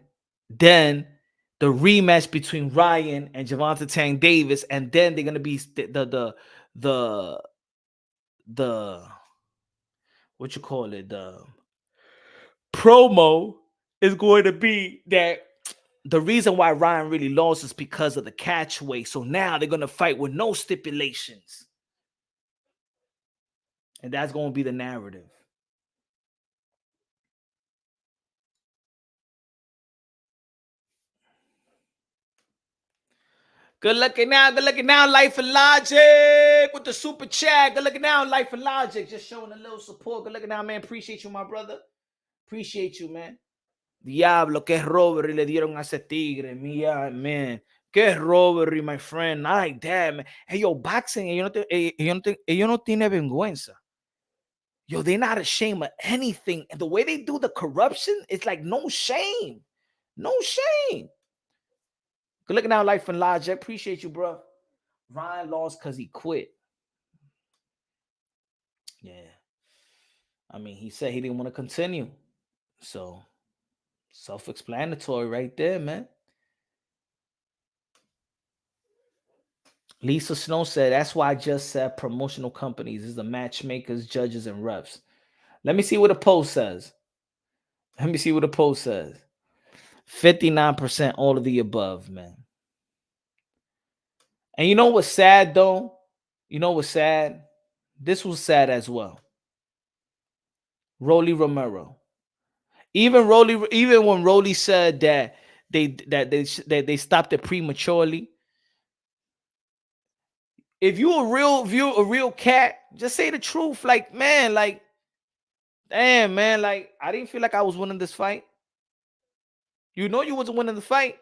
then the rematch between Ryan and Gervonta Tank Davis, and then they're gonna be the what you call it, the promo is going to be that the reason why Ryan really lost is because of the catch weight. So now they're gonna fight with no stipulations, and that's gonna be the narrative. Good looking now, Life and Logic with the super chat. Good looking now, Life and Logic. Just showing a little support. Good looking now, man. Appreciate you, my brother. Appreciate you, man. Diablo, que robbery le dieron a ese tigre. Mía, man. Que robbery, my friend. Not like that, man. Hey, yo, boxing, ellos no tienen vergüenza. Yo, they're not ashamed of anything. And the way they do the corruption, it's like no shame. No shame. Good looking out, Life and Logic. Appreciate you, bro. Ryan lost because he quit. Yeah. I mean, he said he didn't want to continue. So, self-explanatory right there, man. Lisa Snow said, that's why I just said promotional companies is the matchmakers, judges, and refs. Let me see what the poll says. 59% all of the above, man. And you know what's sad, though? You know what's sad? This was sad as well. Romero. Even when Rollie said that they stopped it prematurely. If you a real cat, just say the truth. Like, man, like, damn, man, like, I didn't feel like I was winning this fight. You know you wasn't winning the fight.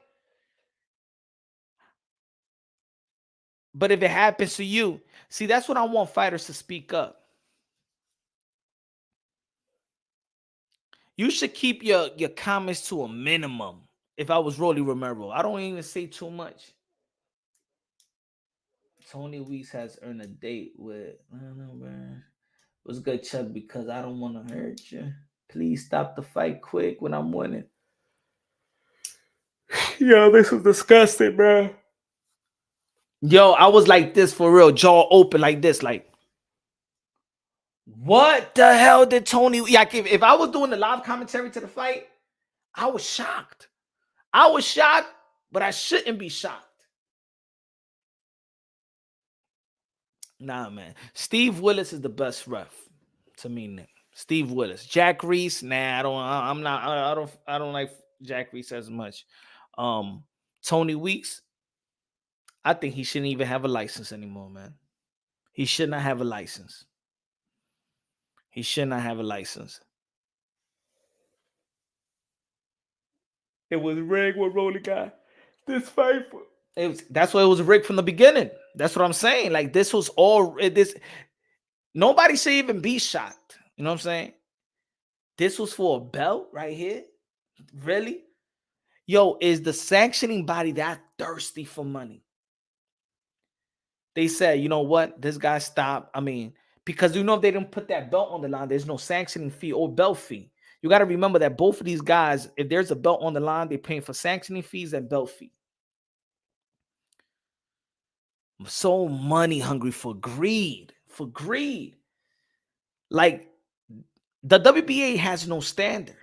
But if it happens to you, see, that's what I want fighters to speak up. You should keep your comments to a minimum. If I was Rollie Romero, I don't even say too much. Tony Weeks has earned a date with, I don't know, man. What's good, Chuck? Because I don't want to hurt you. Please stop the fight quick when I'm winning. Yo, this was disgusting, bro. Yo, I was like this for real, jaw open like this, like, what the hell did Tony? Yeah, if I was doing the live commentary to the fight, I was shocked. But I shouldn't be shocked. Nah, man. Steve Willis is the best ref to me, Nick. Steve Willis. Jack Reese, nah, I don't like Jack Reese as much. Tony Weeks, I think he shouldn't even have a license anymore, man. He should not have a license. He should not have a license. It was rigged with Rollie guy. This fight, that's why it was rigged from the beginning. That's what I'm saying. Like, this was all this. Nobody should even be shocked. You know what I'm saying? This was for a belt right here. Really? Yo, is the sanctioning body that thirsty for money? They said, you know what? This guy stopped. I mean, because if they didn't put that belt on the line, there's no sanctioning fee or belt fee. You got to remember that both of these guys, if there's a belt on the line, they're paying for sanctioning fees and belt fee. I'm so money hungry for greed. Like, the WBA has no standard.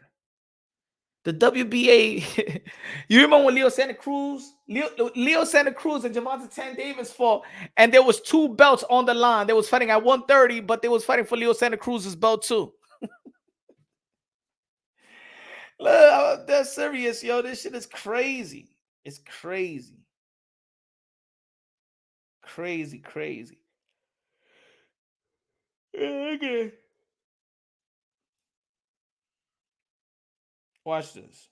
The WBA, you remember when Leo Santa Cruz and Gervonta Tan Davis fought, and there was 2 belts on the line. They was fighting at 130, but they was fighting for Leo Santa Cruz's belt too. Look, that's serious, yo. This shit is crazy. It's crazy. Crazy. Okay. Watch this.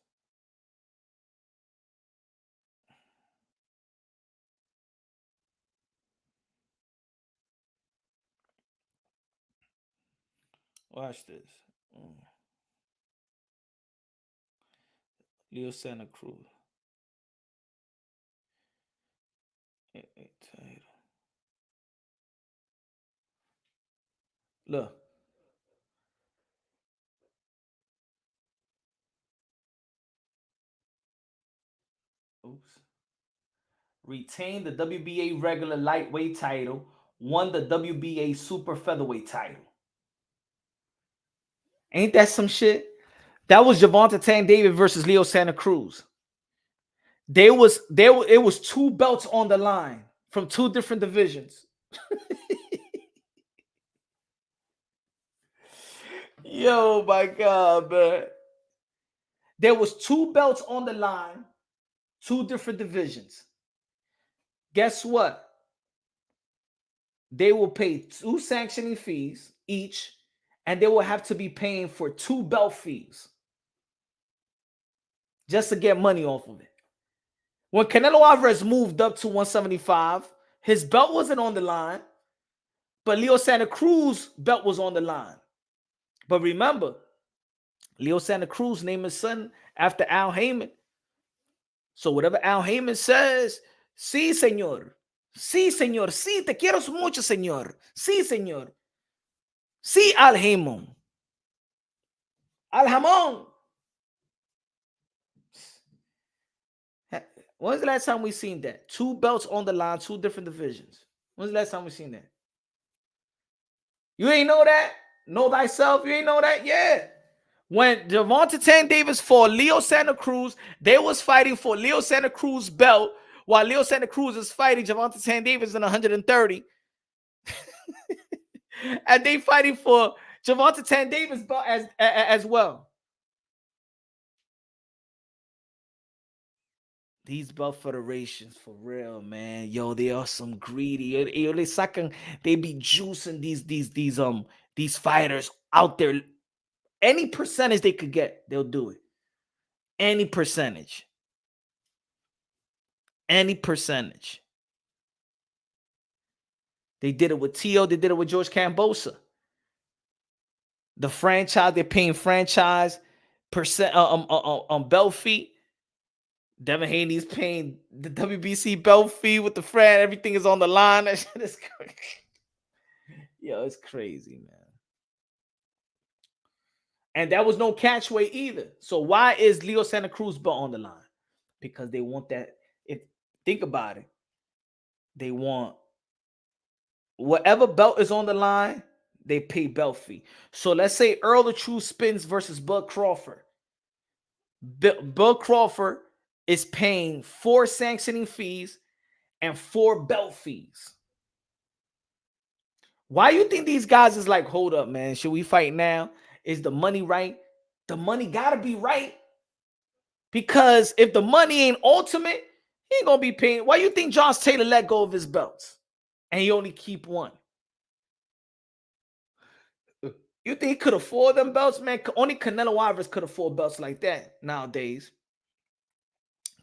Watch this. Leo Santa Cruz. Look. Oops. Retained the WBA regular lightweight title, won the WBA super featherweight title. Ain't that some shit? That was Gervonta Tan Davis versus Leo Santa Cruz. It was 2 belts on the line from 2 different divisions. Yo, my God, man. There was 2 belts on the line, 2 different divisions. Guess what? They will pay 2 sanctioning fees each, and they will have to be paying for 2 belt fees just to get money off of it. When Canelo Alvarez moved up to 175, his belt wasn't on the line, but Leo Santa Cruz's belt was on the line. But remember, Leo Santa Cruz named his son after Al Heyman. So whatever Al Heyman says, sí, señor. Sí, señor. Sí, te quiero mucho, señor. Sí, señor. Sí, Al Heyman. Al Jamón. When's the last time we seen that? 2 belts on the line, 2 different divisions. When's the last time we seen that? You ain't know that? Know thyself? You ain't know that? Yeah. When Gervonta Tank Davis fought Leo Santa Cruz, they was fighting for Leo Santa Cruz belt, while Leo Santa Cruz is fighting Gervonta Tank Davis in 130. And they fighting for Gervonta Tank Davis belt as well. These belt federations, for real, man. Yo, they are some greedy. Yo, they be juicing these fighters out there. Any percentage they could get, they'll do it. Any percentage. Any percentage. They did it with Tio. They did it with George Cambosa. The franchise, they're paying franchise percent belt fee. Devin Haney's paying the WBC belt fee with the friend. Everything is on the line. That shit is crazy. Yo, it's crazy, man. And that was no catch weight either. So why is Leo Santa Cruz belt on the line? Because they want that. Think about it. They want whatever belt is on the line, they pay belt fee. So let's say Earl the True Spins versus Bud Crawford. Bud Crawford is paying 4 sanctioning fees and 4 belt fees. Why you think these guys is like, hold up, man, should we fight now? Is the money right? The money gotta be right. Because if the money ain't ultimate, he ain't gonna be paying. Why you think Josh Taylor let go of his belts and he only keep 1? You think he could afford them belts, man? Only Canelo Alvarez could afford belts like that nowadays.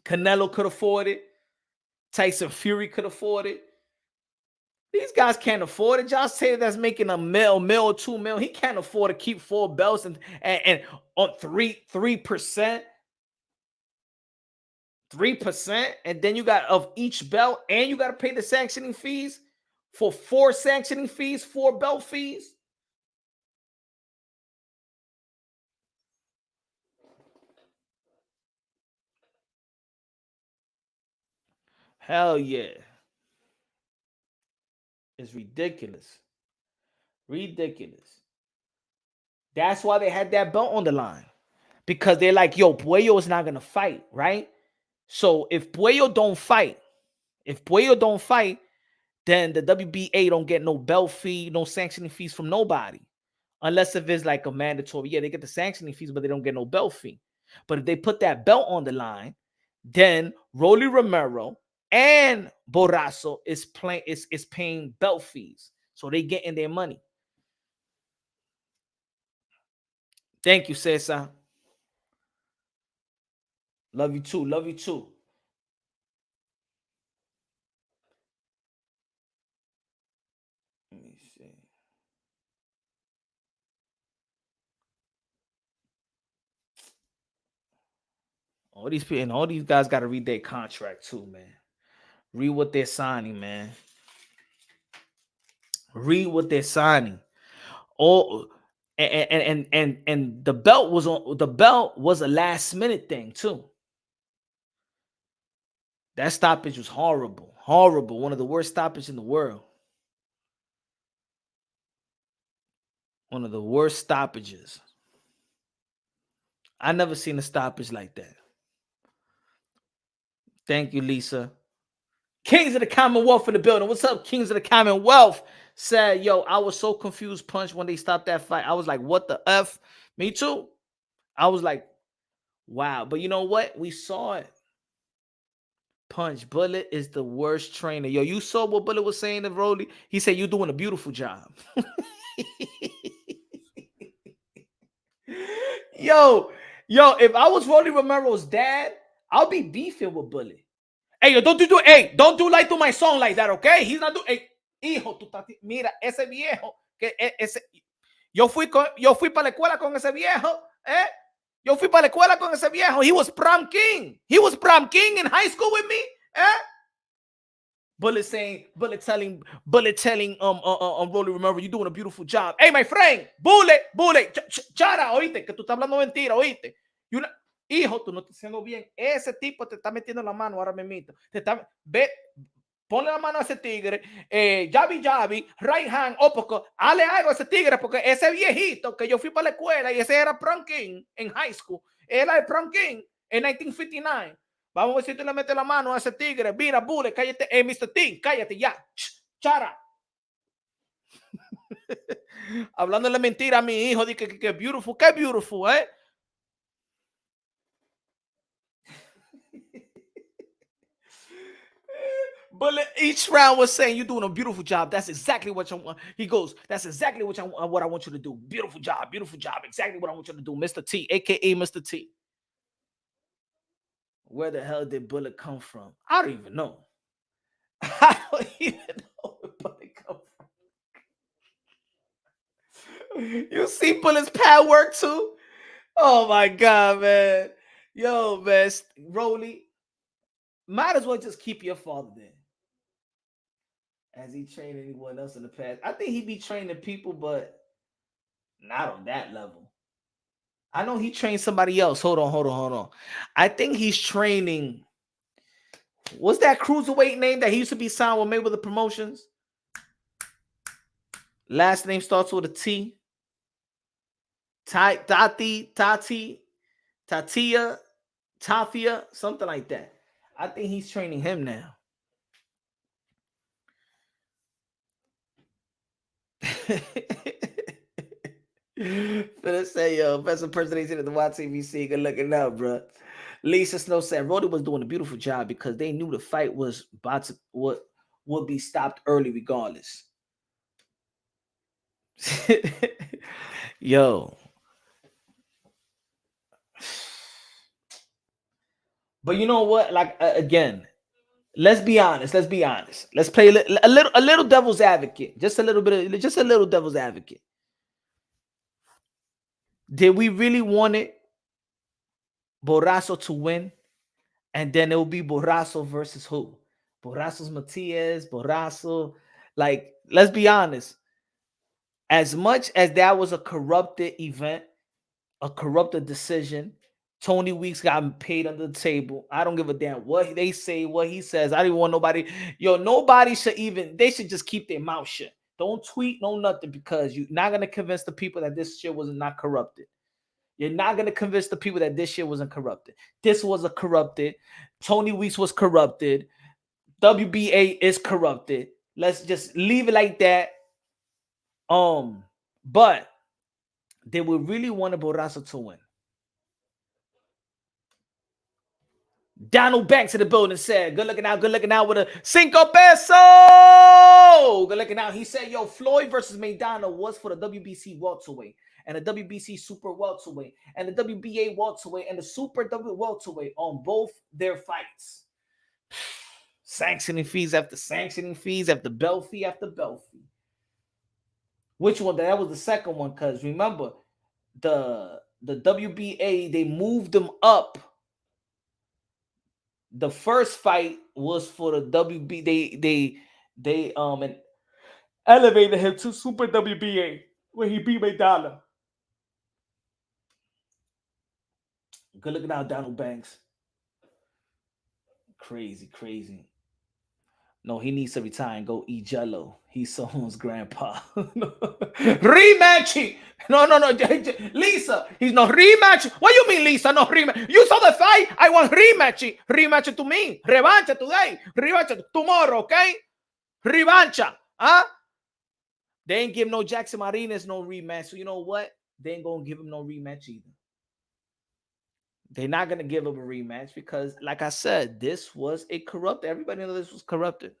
Canelo could afford it. Tyson Fury could afford it. These guys can't afford it. Josh Taylor that's making a mil or 2 mil, he can't afford to keep 4 belts and on 3%. 3%, and then you got of each belt, and you got to pay the sanctioning fees for 4 sanctioning fees, 4 belt fees. Hell yeah. It's ridiculous. Ridiculous. That's why they had that belt on the line. Because they're like, yo, Puello is not going to fight, right? So if Puello don't fight, then the WBA don't get no belt fee, no sanctioning fees from nobody. Unless if it's like a mandatory. Yeah, they get the sanctioning fees, but they don't get no belt fee. But if they put that belt on the line, then Rollie Romero and Barroso is paying belt fees. So they getting their money. Thank you, Cesar. Love you too. Love you too. Let me see. All these people and all these guys got to read their contract too, man. Read what they're signing, man. Read what they're signing. Oh, and the belt was a last minute thing too. That stoppage was horrible. Horrible. One of the worst stoppages in the world. One of the worst stoppages. I never seen a stoppage like that. Thank you, Lisa. Kings of the Commonwealth in the building. What's up, Kings of the Commonwealth? Said, yo, I was so confused, Punch, when they stopped that fight. I was like, what the F? Me too. I was like, wow. But you know what? We saw it. Punch, Bullet is the worst trainer. Yo, you saw what Bullet was saying to Rollie? He said, you're doing a beautiful job. Yo, if I was Rollie Romero's dad, I'll be beefing with Bullet. Hey, yo, don't do like to my son like that, okay? He's not doing. Hey, hijo, mira, ese viejo, yo fui para la escuela con ese viejo, eh? Yo fui para la escuela con ese viejo. He was prom king. He was prom king in high school with me, eh? Bullet telling Rollie Romero, you're doing a beautiful job. Hey, my friend, Bullet, chara, oíste, que tú estás hablando mentira, oíste. Hijo, tú no estás haciendo bien. Ese tipo te está metiendo la mano ahora mismo. Ve, ponle la mano a ese tigre, Javi, right hand, uppercut, hale algo a ese tigre, porque ese viejito que yo fui para la escuela y ese era prom king en high school, era el prom king en 1959. Vamos a ver si tú le metes la mano a ese tigre. Mira, Bullet, cállate, Mr. T, cállate ya. Chara. Hablándole mentira a mi hijo, de que beautiful, que beautiful, ¿eh? But each round was saying, you're doing a beautiful job. That's exactly what you want. He goes, that's exactly what I want you to do. Beautiful job, beautiful job. Exactly what I want you to do, Mr. T, a.k.a. Mr. T. Where the hell did Bullet come from? I don't even know. I don't even know where Bullet come from. You see Bullet's pad work too? Oh my God, man. Yo, man. Rollie, might as well just keep your father there. Has he trained anyone else in the past? I think he be training people, but not on that level. I know he trained somebody else. Hold on. I think he's training. What's that cruiserweight name that he used to be signed with Mayweather Promotions? Last name starts with a T. Tatia, something like that. I think he's training him now. Finna say, yo, best impersonation of the YTVC. Good looking out, bro. Lisa Snow said Roddy was doing a beautiful job because they knew the fight was about to would be stopped early regardless. Yo. But you know what? Like again, let's be honest. Let's play a little devil's advocate. Just a little devil's advocate. Did we really want it Barroso to win? And then it will be Barroso versus who? Barroso's Matias, Barroso. Like, let's be honest. As much as that was a corrupted event, a corrupted decision, Tony Weeks got paid under the table. I don't give a damn what they say, what he says. I don't even want nobody. Yo, nobody should even, they should just keep their mouth shut. Don't tweet, no nothing, because you're not going to convince the people that this shit was not corrupted. You're not going to convince the people that this shit wasn't corrupted. This was a corrupted. Tony Weeks was corrupted. WBA is corrupted. Let's just leave it like that. But they would really want Barroso to win. Donald Banks in the building said, good looking out with a cinco peso. Good looking out. He said, yo, Floyd versus Maidana was for the WBC welterweight and the WBC super welterweight and the WBA welterweight and the super W welterweight on both their fights. Sanctioning fees after sanctioning fees after belt fee after belt fee. Which one? That was the second one, because remember, the WBA, they moved them up. The first fight was for the WB. They and elevated him to Super WBA when he beat Maidana. Good looking out, Donald Banks. Crazy. No, he needs to retire and go eat Jello. He's someone's grandpa. Rematch. No. Lisa, he's not rematch. What do you mean, Lisa? No rematch. You saw the fight. I want rematch. Rematch to me. Revancha today. Revancha tomorrow, okay? Revancha. Huh? They ain't give no Jackson Martinez no rematch. So you know what? They ain't going to give him no rematch either. They're not going to give him a rematch because, like I said, this was a corrupted. Everybody knows this was corrupted.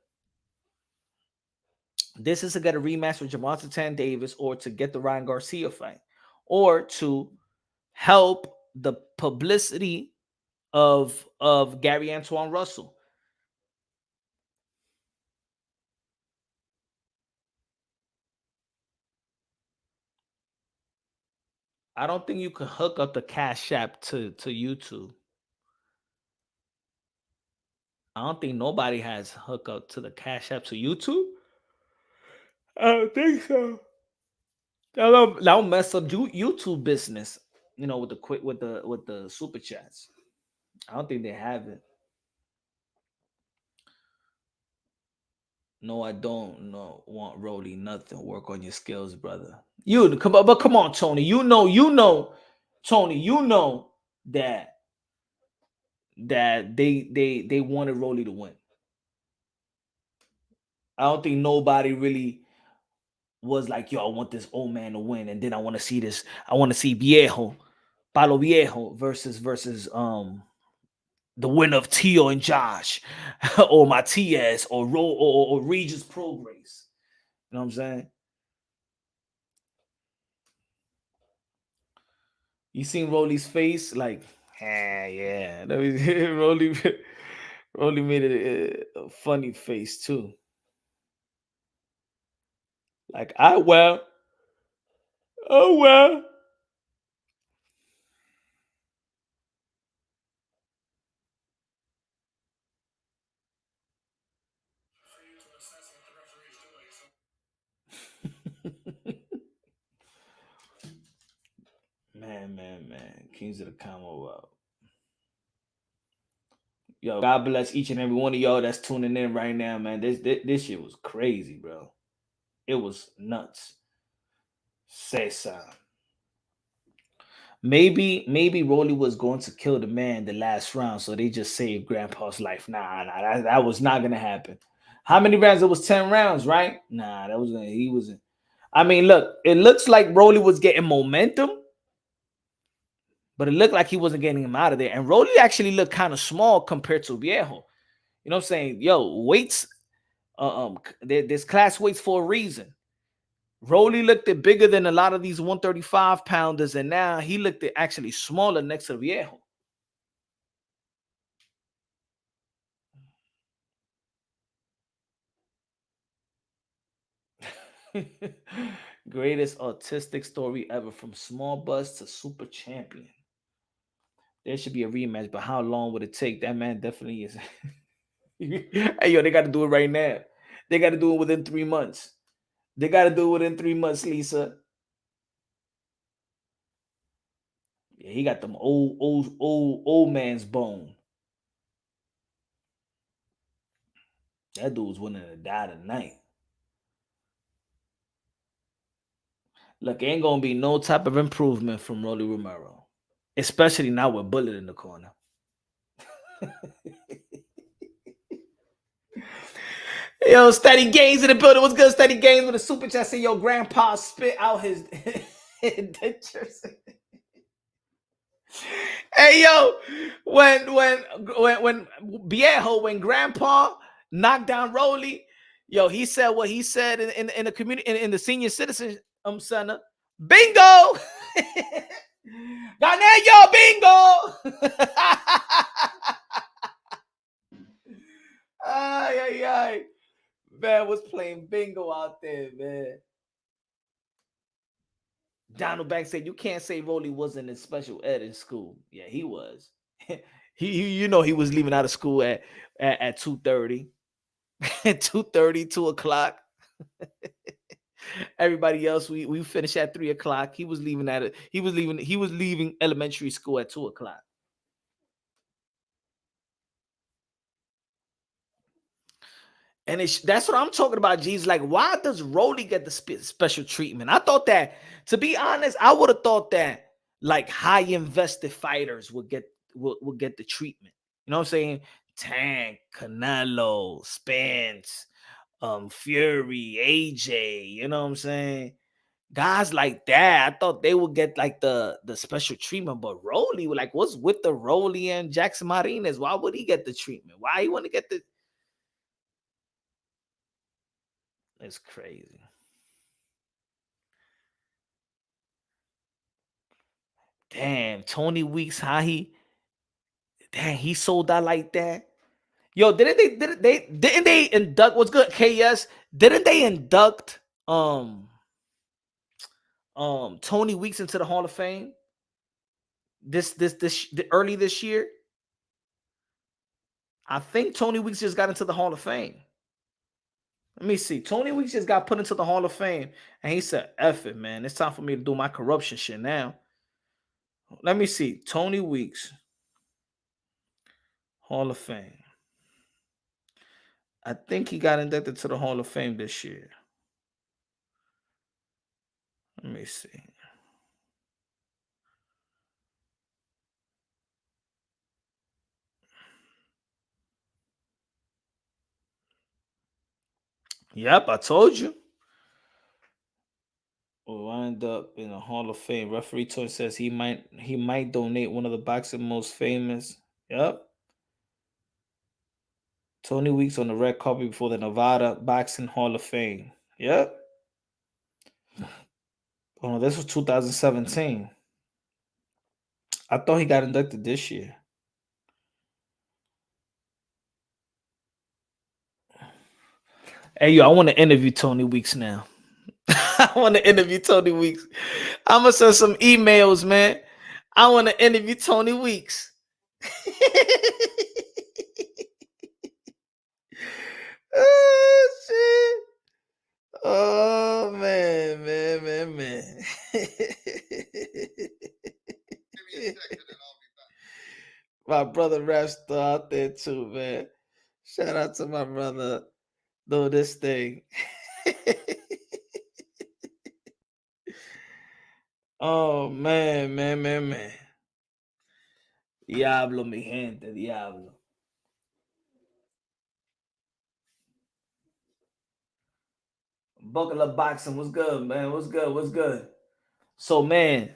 This is to get a rematch with Gervonta Tan Davis, or to get the Ryan Garcia fight, or to help the publicity of Gary Antoine Russell. I don't think you can hook up the Cash App to YouTube. I don't think nobody has hooked up to the Cash App to YouTube. I don't think so. That'll mess up YouTube business. with the super chats. I don't think they have it. No, I don't. No, want Rollie nothing. Work on your skills, brother. You come on, but come on, Tony. Tony. You know that they wanted Rollie to win. I don't think nobody really was like, yo, I want this old man to win, and then I want to see this. I want to see Viejo, Palo Viejo versus the winner of Tio and Josh, or Matias, or Regis Progress. You know what I'm saying? You seen Rollie's face, like, yeah. Rollie made a funny face too. Like, oh well. Man. Kings of the Commonwealth. Yo, God bless each and every one of y'all that's tuning in right now, man. This shit was crazy, bro. It was nuts. Say something. Maybe Rollie was going to kill the man the last round, so they just saved Grandpa's life. Nah, that was not gonna happen. How many rounds? It was 10 rounds, right? Nah, that was he wasn't. I mean, look, it looks like Rollie was getting momentum, but it looked like he wasn't getting him out of there. And Rollie actually looked kind of small compared to Viejo. You know what I'm saying? Yo, weights, there's class weights for a reason. Rollie looked at bigger than a lot of these 135 pounders, and now he looked at actually smaller next to Viejo. Greatest autistic story ever, from small buzz to super champion. There should be a rematch, but how long would it take? That man definitely is. Hey, yo, they got to do it right now. They got to do it within 3 months. They got to do it within 3 months, Lisa. Yeah, he got them old man's bone. That dude's willing to die tonight. Look, ain't gonna be no type of improvement from Rollie Romero, especially now with Bullet in the corner. Yo, Steady Games in the building. What's good, Steady Games with a super chat? Say, yo, Grandpa spit out his dentures. Hey, yo, when Viejo, when Grandpa knocked down Rollie, yo, he said what he said in the community, in the senior citizen center. Bingo! Canelo, bingo! Ay. Man was playing bingo out there, man. Donald Banks said, you can't say Rollie wasn't in special ed in school. Yeah, he was. he he was leaving out of school at 2:30. 2:30, 2 o'clock. Everybody else, we finished at 3 o'clock. He was leaving he was leaving elementary school at 2 o'clock. And that's what I'm talking about, G's. Like, why does Rollie get the special treatment? I thought that, to be honest, I would have thought that like high invested fighters would get the treatment. You know what I'm saying? Tank, Canelo, Spence, Fury, AJ. You know what I'm saying? Guys like that, I thought they would get like the special treatment. But Rollie, like, what's with the Rollie and Jackson Martinez? Why would he get the treatment? Why he want to get the? It's crazy. Damn, Tony Weeks, how he sold out like that. Yo, didn't they induct, what's good, KS? Didn't they induct Tony Weeks into the Hall of Fame this early this year? I think Tony Weeks just got into the Hall of Fame. Let me see. Tony Weeks just got put into the Hall of Fame, and he said, F it, man. It's time for me to do my corruption shit now. Let me see. Tony Weeks, Hall of Fame. I think he got inducted to the Hall of Fame this year. Let me see. Yep, I told you. Will wind up in the Hall of Fame. Referee Tony says he might donate one of the boxing most famous. Yep. Tony Weeks on the red carpet before the Nevada Boxing Hall of Fame. Yep. Oh, this was 2017. I thought he got inducted this year. Hey, yo, I want to interview Tony Weeks now. I want to interview Tony Weeks. I'm going to send some emails, man. I want to interview Tony Weeks. Oh, shit. Oh, man. My brother Rapstar out there too, man. Shout out to my brother. Do this thing. Oh, man. Diablo, mi gente, diablo. Buckle up boxing. What's good, man? What's good? So, man,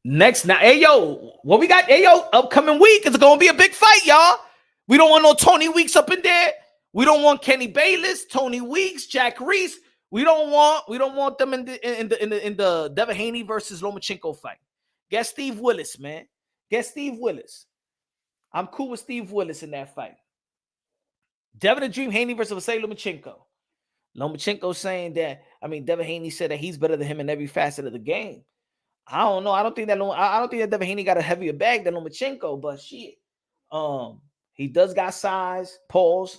next now, hey yo, what we got? Hey yo, upcoming week is gonna be a big fight, y'all. We don't want no Tony Weeks up in there. We don't want Kenny Bayless, Tony Weeks, Jack Reese. We don't want them in the Devin Haney versus Lomachenko fight. Get Steve Willis, man. Get Steve Willis. I'm cool with Steve Willis in that fight. Devin the Dream Haney versus Vasily Lomachenko. Lomachenko saying that, Devin Haney said that he's better than him in every facet of the game. I don't know. I don't think that Devin Haney got a heavier bag than Lomachenko, but shit. He does got size, pause,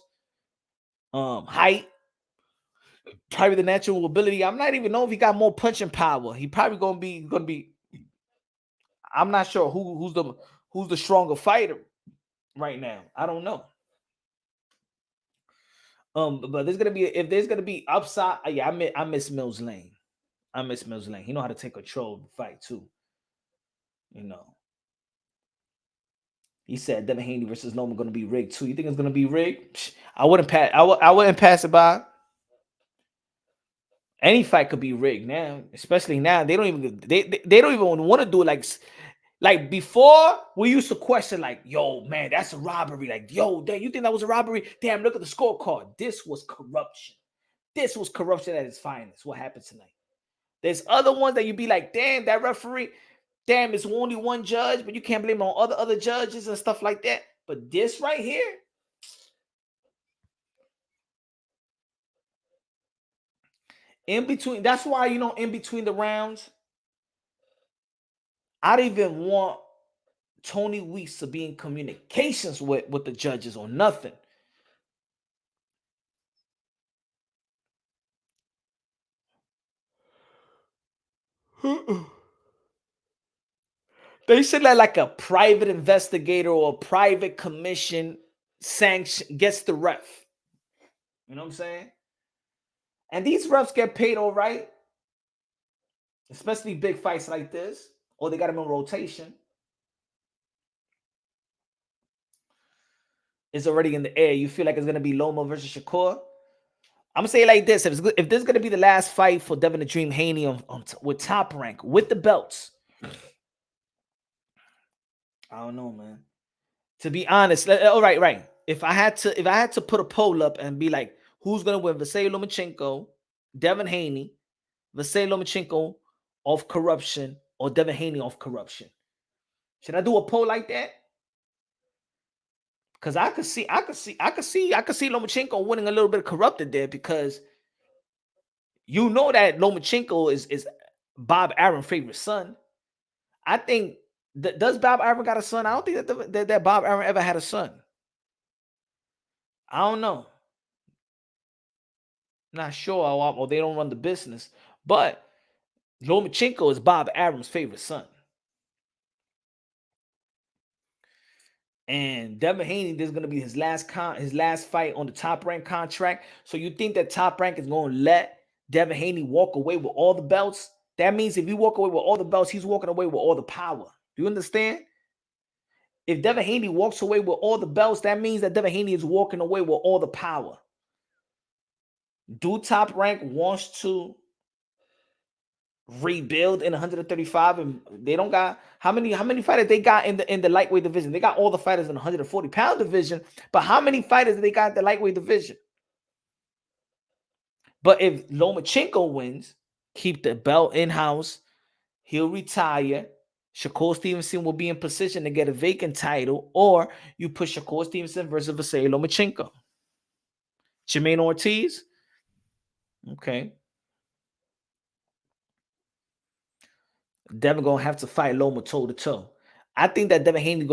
height, probably the natural ability. I'm not even know if he got more punching power. He probably gonna be. I'm not sure who's the stronger fighter right now. I don't know. But there's gonna be upside. Yeah, I miss Mills Lane. He know how to take control of the fight too. You know. He said Devin Haney versus Loma going to be rigged too. You think it's going to be rigged? I wouldn't pass it by. Any fight could be rigged now, especially now. They don't even want to do it like before. We used to question like, "Yo, man, that's a robbery." Like, "Yo, damn, you think that was a robbery?" Damn, look at the scorecard. This was corruption. This was corruption at its finest. What happened tonight? There's other ones that you'd be like, "Damn, that referee." Damn, it's only one judge, but you can't blame it on other judges and stuff like that. But this right here, in between, that's why, in between the rounds, I don't even want Tony Weeks to be in communications with the judges or nothing. They should let like a private investigator or a private commission sanction gets the ref. You know what I'm saying? And these refs get paid all right, especially big fights like this, or they got them in rotation. It's already in the air. You feel like it's gonna be Loma versus Shakur? I'm gonna say it like this: if this is gonna be the last fight for Devin the Dream Haney with Top Rank with the belts, I don't know, man. To be honest, all right. If I had to put a poll up and be like, who's gonna win, Vasily Lomachenko, Devin Haney, Vasily Lomachenko off corruption, or Devin Haney off corruption? Should I do a poll like that? Because I could see Lomachenko winning a little bit corrupted there, because you know that Lomachenko is Bob Aaron's favorite son. I think does Bob Aaron got a son? I don't think that Bob Aaron ever had a son. I don't know. Not sure, or they don't run the business. But Lomachenko is Bob Aaron's favorite son. And Devin Haney, this is gonna be his last fight on the Top Rank contract. So you think that Top Rank is gonna let Devin Haney walk away with all the belts? That means if you walk away with all the belts, he's walking away with all the power. Do you understand? If Devin Haney walks away with all the belts, that means that Devin Haney is walking away with all the power. Do Top Rank wants to rebuild in 135, and they don't got how many fighters they got in the lightweight division? They got all the fighters in the 140-pound division, but how many fighters they got in the lightweight division? But if Lomachenko wins, keep the belt in-house, he'll retire. Shakur Stevenson will be in position to get a vacant title, or you put Shakur Stevenson versus Vasily Lomachenko. Jermaine Ortiz, okay. Devin gonna have to fight Loma toe to toe. I think that Devin Haney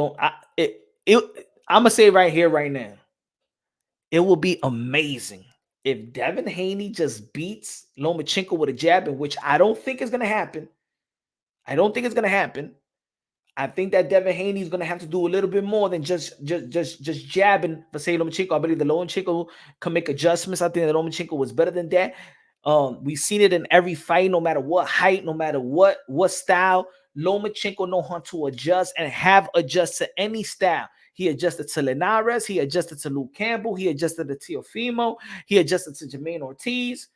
I'm gonna say right here, right now, it will be amazing if Devin Haney just beats Lomachenko with a jab, in which I don't think is gonna happen. I don't think it's gonna happen. I think that Devin Haney is gonna have to do a little bit more than just jabbing for say Lomachenko. I believe the Lomachenko can make adjustments. I think that Lomachenko was better than that. We've seen it in every fight, no matter what height, no matter what style. Lomachenko know how to adjust and have adjust to any style. He adjusted to Linares, he adjusted to Luke Campbell, he adjusted to Teofimo, he adjusted to Jermaine Ortiz.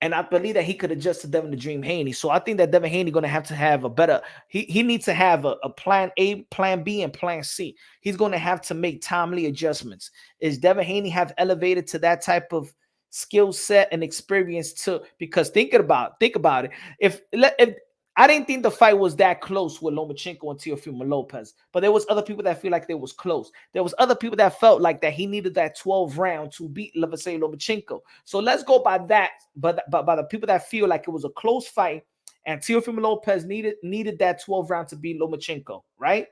And I believe that he could adjust to Devin the Dream Haney. So I think that Devin Haney going to have a better, he needs to have a plan A, plan B, and plan C. He's going to have to make timely adjustments. Is Devin Haney have elevated to that type of skill set and experience too? Because think about it. If I didn't think the fight was that close with Lomachenko and Teofimo Lopez, but there was other people that feel like it was close. There was other people that felt like that he needed that 12 round to beat Vasily Lomachenko. So let's go by that, but by the people that feel like it was a close fight and Teofimo Lopez needed that 12 round to beat Lomachenko, right?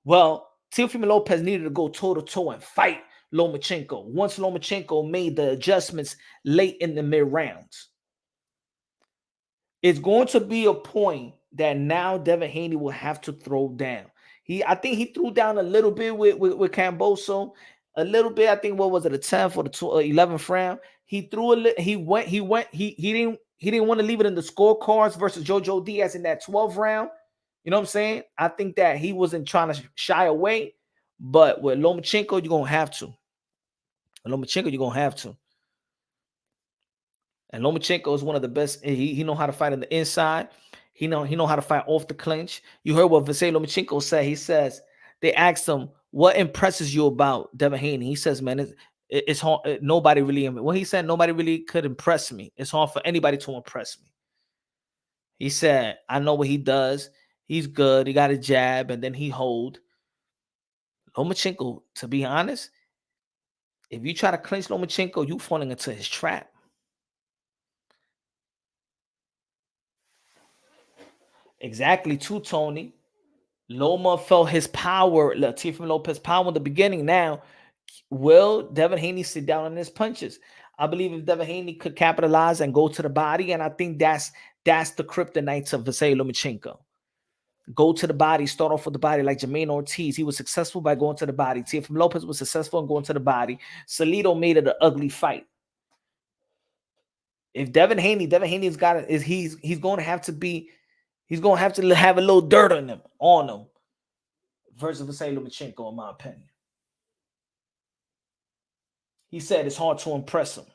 Well, Teofimo Lopez needed to go toe to toe and fight Lomachenko once Lomachenko made the adjustments late in the mid rounds. It's going to be a point that now Devin Haney will have to throw down. I think he threw down a little bit with Camboso, a little bit. I think what was it, a 10th or the 11th round? He threw a he didn't want to leave it in the scorecards versus Jojo Diaz in that 12th round. You know what I'm saying? I think that he wasn't trying to shy away, but with Lomachenko, you're gonna have to. Lomachenko, you're gonna have to. And Lomachenko is one of the best. He know how to fight on the inside. He know how to fight off the clinch. You heard what Vasily Lomachenko said. He says they asked him what impresses you about Devin Haney. He says, "Man, it's hard. Nobody really." Well, he said nobody really could impress me. It's hard for anybody to impress me. He said, "I know what he does. He's good. He got a jab, and then he hold." Lomachenko, to be honest, if you try to clinch Lomachenko, you falling into his trap. Exactly, too, Tony. Loma felt his power, Teofimo Lopez power in the beginning. Now, will Devin Haney sit down on his punches? I believe if Devin Haney could capitalize and go to the body, and I think that's the kryptonite of Vasily Lomachenko. Go to the body, start off with the body like Jermaine Ortiz. He was successful by going to the body. Teofimo Lopez was successful in going to the body. Salido made it an ugly fight. If Devin Haney's got it, he's going to have to be. He's going to have a little dirt on him versus Vasily Lomachenko, in my opinion. He said it's hard to impress him.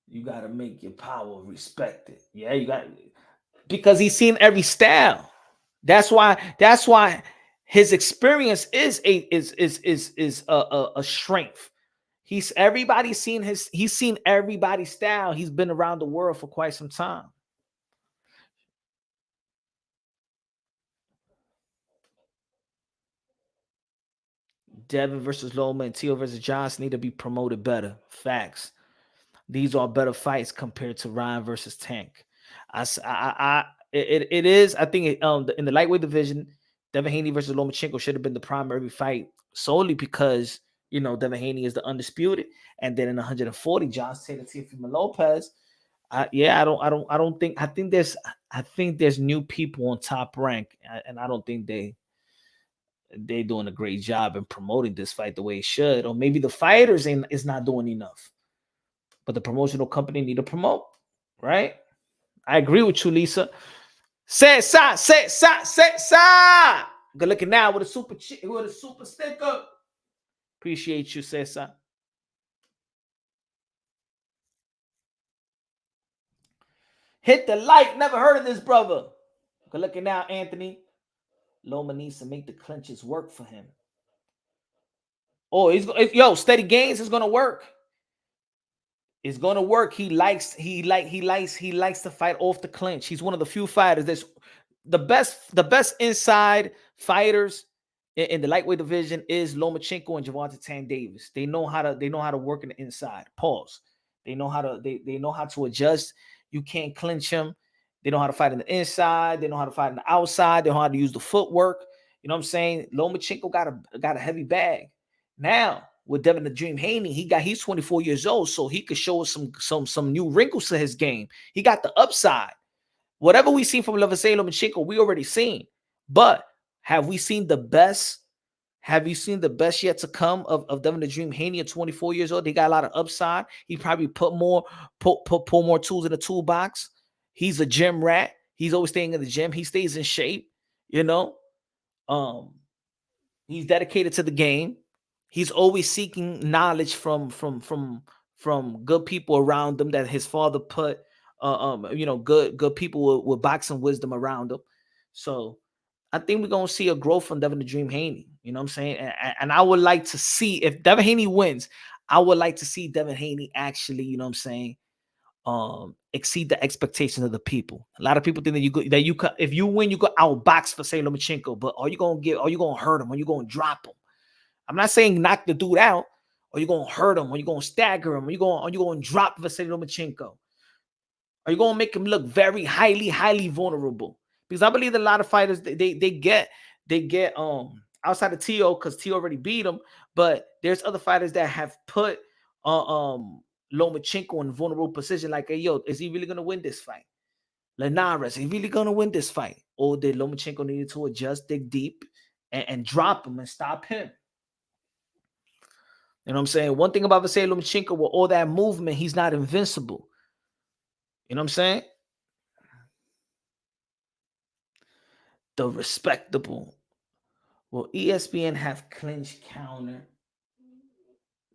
You got to make your power respected. Yeah, you got, because he's seen every style. That's why his experience is a strength. He's seen everybody's style. He's been around the world for quite some time. Devin versus Loma and Teo versus Johnson need to be promoted better. Facts. These are better fights compared to Ryan versus Tank. It is. I think in the lightweight division, Devin Haney versus Lomachenko should have been the primary fight solely because Devin Haney is the undisputed, and then in 140, John Taylor, Teofimo Lopez. I think there's new people on Top Rank, and I don't think they're doing a great job in promoting this fight the way it should, or maybe the fighters is not doing enough, but the promotional company need to promote, right? I agree with you, Lisa. Say sa. Good looking now with a super sticker. Appreciate you, Cesar. Hit the like. Never heard of this brother. Good looking now, Anthony. Loma needs to make the clinches work for him. Oh, steady gains is gonna work. It's gonna work. He likes to fight off the clinch. He's one of the few fighters that's the best inside fighters in the lightweight division is Lomachenko and Gervonta Tan Davis. They know how to work in the inside. Pause. They know how to adjust. You can't clinch him. They know how to fight in the inside. They know how to fight in the outside. They know how to use the footwork. You know what I'm saying? Lomachenko got a heavy bag. Now with Devin the Dream Haney, he's 24 years old, so he could show us some new wrinkles to his game. He got the upside. Whatever we see from Lomachenko, we already seen. But have we seen the best? Have you seen the best yet to come of Devin the Dream Haney at 24 years old? They got a lot of upside. He probably pull more tools in the toolbox. He's a gym rat. He's always staying in the gym. He stays in shape. You know, he's dedicated to the game. He's always seeking knowledge from good people around him that his father put. Good people with boxing wisdom around him. So I think we're gonna see a growth from Devin the Dream Haney. You know what I'm saying? And I would like to see if Devin Haney wins. I would like to see Devin Haney actually, you know what I'm saying, exceed the expectations of the people. A lot of people think that if you win, you go outbox for say Lomachenko, but are you gonna hurt him? Are you gonna drop him? I'm not saying knock the dude out, or you're gonna hurt him, or you're gonna stagger him, or you're gonna drop Vasily Lomachenko. Are you gonna make him look very highly vulnerable? Because I believe that a lot of fighters they get outside of Tio, because Tio already beat him, but there's other fighters that have put Lomachenko in vulnerable position, like, hey, yo, is he really gonna win this fight? Linares, is he really gonna win this fight? Or did Lomachenko needed to adjust, dig deep, and drop him and stop him? You know what I'm saying? One thing about Vasily Lomachenko, with all that movement, he's not invincible. You know what I'm saying? The respectable. Will ESPN have clinch counter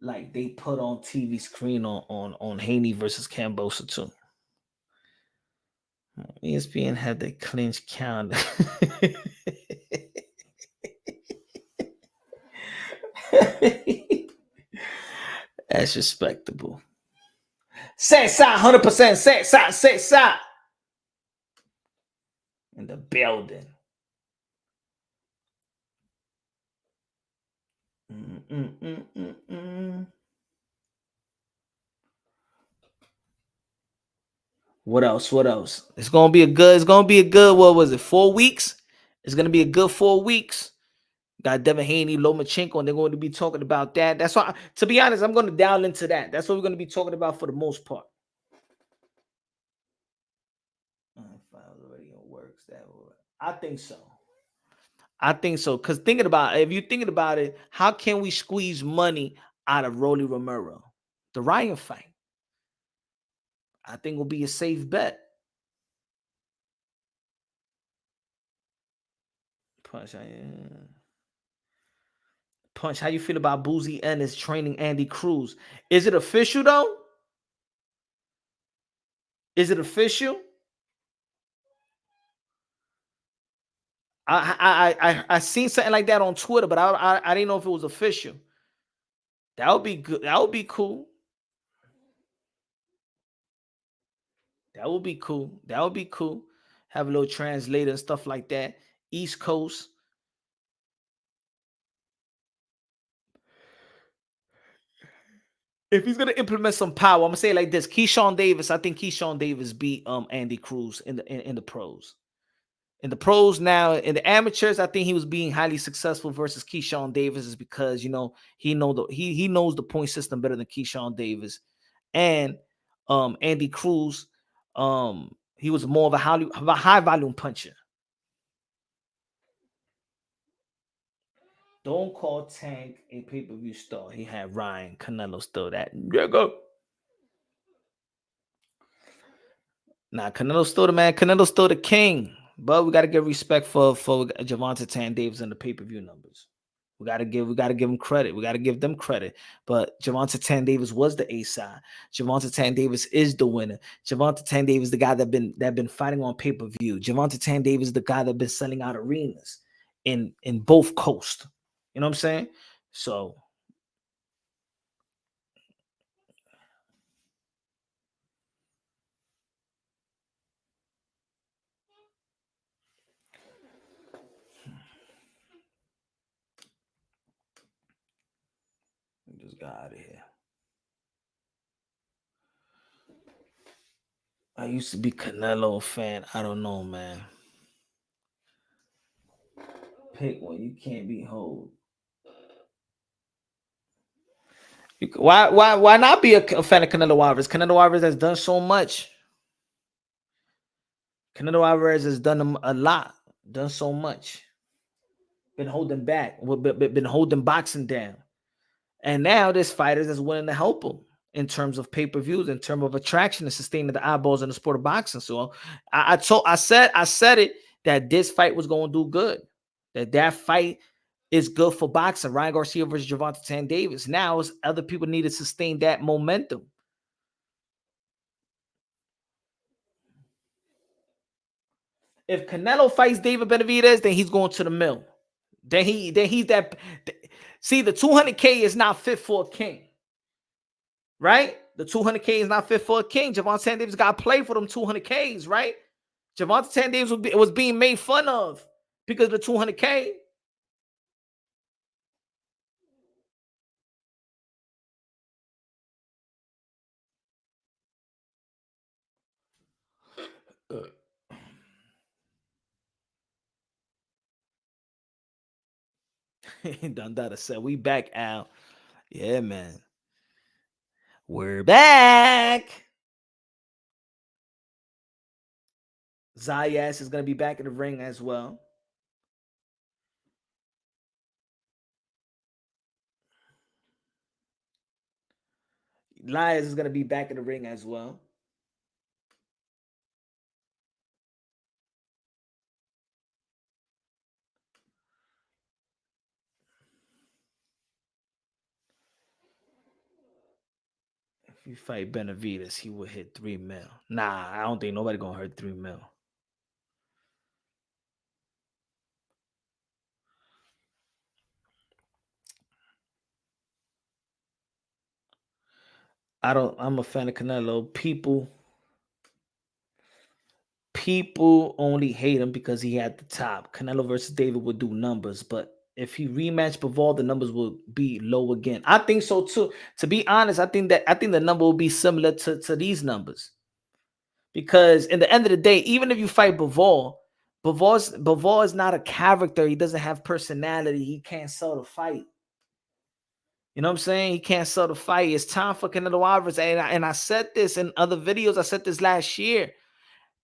like they put on TV screen on Haney versus Cambosa too? ESPN had the clinch counter. That's respectable. Say side 100%. Say side. In the building. What else? It's gonna be a good, what was it, 4 weeks? It's gonna be a good 4 weeks. Got Devin Haney, Lomachenko, and they're going to be talking about that. That's why, to be honest, I'm going to dial into that. That's what we're going to be talking about for the most part. I think so. Because if you're thinking about it, how can we squeeze money out of Rollie Romero? The Ryan fight, I think, will be a safe bet. Punch, how you feel about Boozy Ennis training Andy Cruz? Is it official though? Is it official? I seen something like that on Twitter, but I didn't know if it was official. That would be good. That would be cool. That would be cool. Have a little translator and stuff like that. East Coast. If he's gonna implement some power, I'm gonna say it like this: Keyshawn Davis. I think Keyshawn Davis beat Andy Cruz in the pros. In the pros now, in the amateurs, I think he was being highly successful versus Keyshawn Davis, is because he knows the point system better than Keyshawn Davis, and Andy Cruz He was more of a high volume puncher. Don't call Tank a pay-per-view star. He had Ryan. Canelo still that nigga. Nah, Canelo's still the man. Canelo's still the king. But we gotta give respect for Gervonta Tan Davis and the pay-per-view numbers. We gotta give him credit. We gotta give them credit. But Gervonta Tan Davis was the A side. Gervonta Tan Davis is the winner. Gervonta Tan Davis, the guy that been fighting on pay-per-view. Gervonta Tan Davis, the guy that been selling out arenas in both coasts. You know what I'm saying? So just got out of here. I used to be Canelo fan. I don't know, man. Pick one. You can't be hold. Why not be a fan of Canelo Alvarez? Canelo Alvarez has done so much. Canelo Alvarez has done a lot, done so much. Been holding back, been holding boxing down. And now there's fighters that's willing to help him in terms of pay-per-views, in terms of attraction and sustaining the eyeballs in the sport of boxing. So I said it that this fight was going to do good. That fight is good for boxing. Ryan Garcia versus Gervonta Tan Davis. Now other people need to sustain that momentum. If Canelo fights David Benavidez, then he's going to the mill. Then he's that. See, the 200K is not fit for a king, right? The 200K is not fit for a king. Gervonta Tan Davis got to play for them 200Ks, right? Gervonta Tan Davis was being made fun of because of the 200K. Dundada said, "We back, Al." Yeah, man. We're back. Zayas is going to be back in the ring as well. Elias is going to be back in the ring as well. If you fight Benavidez, he will hit 3 mil. Nah, I don't think nobody going to hurt 3 mil. I'm a fan of Canelo. People only hate him because he had the top. Canelo versus David would do numbers, but if he rematched Bivol, the numbers will be low again. I think so too. To be honest, I think the number will be similar to these numbers. Because in the end of the day, even if you fight Bivol is not a character. He doesn't have personality. He can't sell the fight. You know what I'm saying? He can't sell the fight. It's time for Canelo Alvarez. And I said this in other videos. I said this last year.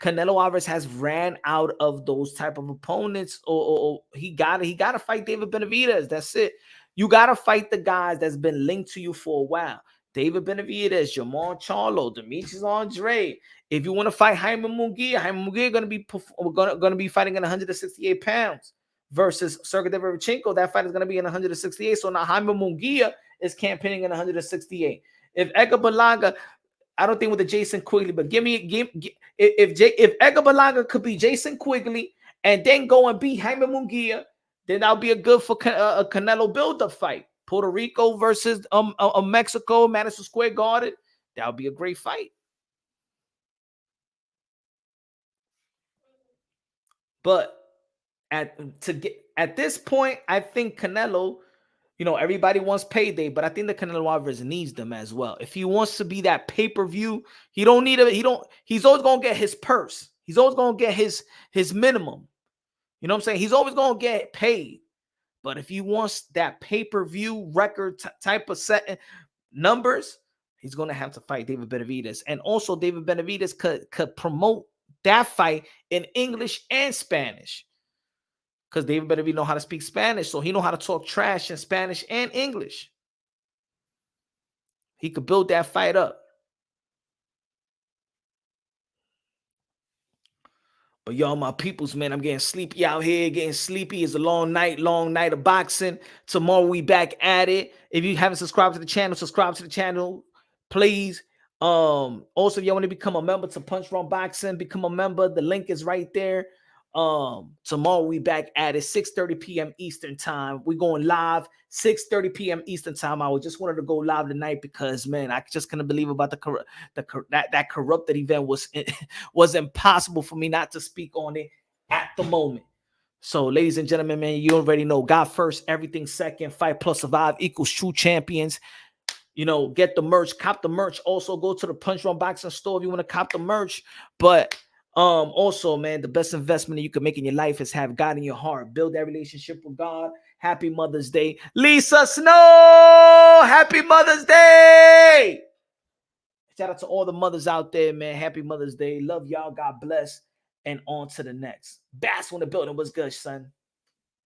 Canelo Alvarez has ran out of those type of opponents, or he gotta fight David Benavidez. That's it. You gotta fight the guys that's been linked to you for a while. David Benavidez, Jamal Charlo, Demetrius Andre. If you want to fight Jaime Munguia gonna be fighting in 168 pounds versus Sergey Derevchenko. That fight is gonna be in 168. So now Jaime Munguia is campaigning in 168. If Edgar Berlanga, I don't think with the Jason Quigley, but if Edgar Berlanga could be Jason Quigley and then go and beat Jaime Munguia, then that'll be a good for a Canelo build-up fight. Puerto Rico versus Mexico, Madison Square Garden. That'll be a great fight. But at this point, I think Canelo, everybody wants payday, but I think the Canelo Alvarez needs them as well. If he wants to be that pay-per-view, he's always going to get his purse. He's always going to get his minimum. You know what I'm saying? He's always going to get paid. But if he wants that pay-per-view record type of set numbers, He's going to have to fight David Benavidez. And also David Benavidez could promote that fight in English and Spanish. Because David Benavidez know how to speak Spanish, so he know how to talk trash in Spanish and English. He could build that fight up. But y'all, my peoples, man, I'm getting sleepy out here. Getting sleepy. It's a long night of boxing. Tomorrow we back at it. If you haven't subscribed to the channel, subscribe to the channel, please. Also, if you want to become a member to Punch Drunk Boxing, become a member. The link is right there. Tomorrow we back at it, 6:30 p.m. Eastern time. We're going live 6:30 p.m. Eastern time. I just wanted to go live tonight because, man, I just couldn't believe about that corrupted event was impossible for me not to speak on it at the moment. So, ladies and gentlemen, man, you already know, God first, everything second. Fight plus survive equals true champions. You know, get the merch, cop the merch. Also, go to the Punch Drunk Boxing store if you want to cop the merch. But also, man, the best investment that you can make in your life is have God in your heart. Build that relationship with God. Happy Mother's Day. Lisa Snow, happy Mother's Day. Shout out to all the mothers out there, man. Happy Mother's Day. Love y'all. God bless. And on to the next. Bass on the building. What's good, son?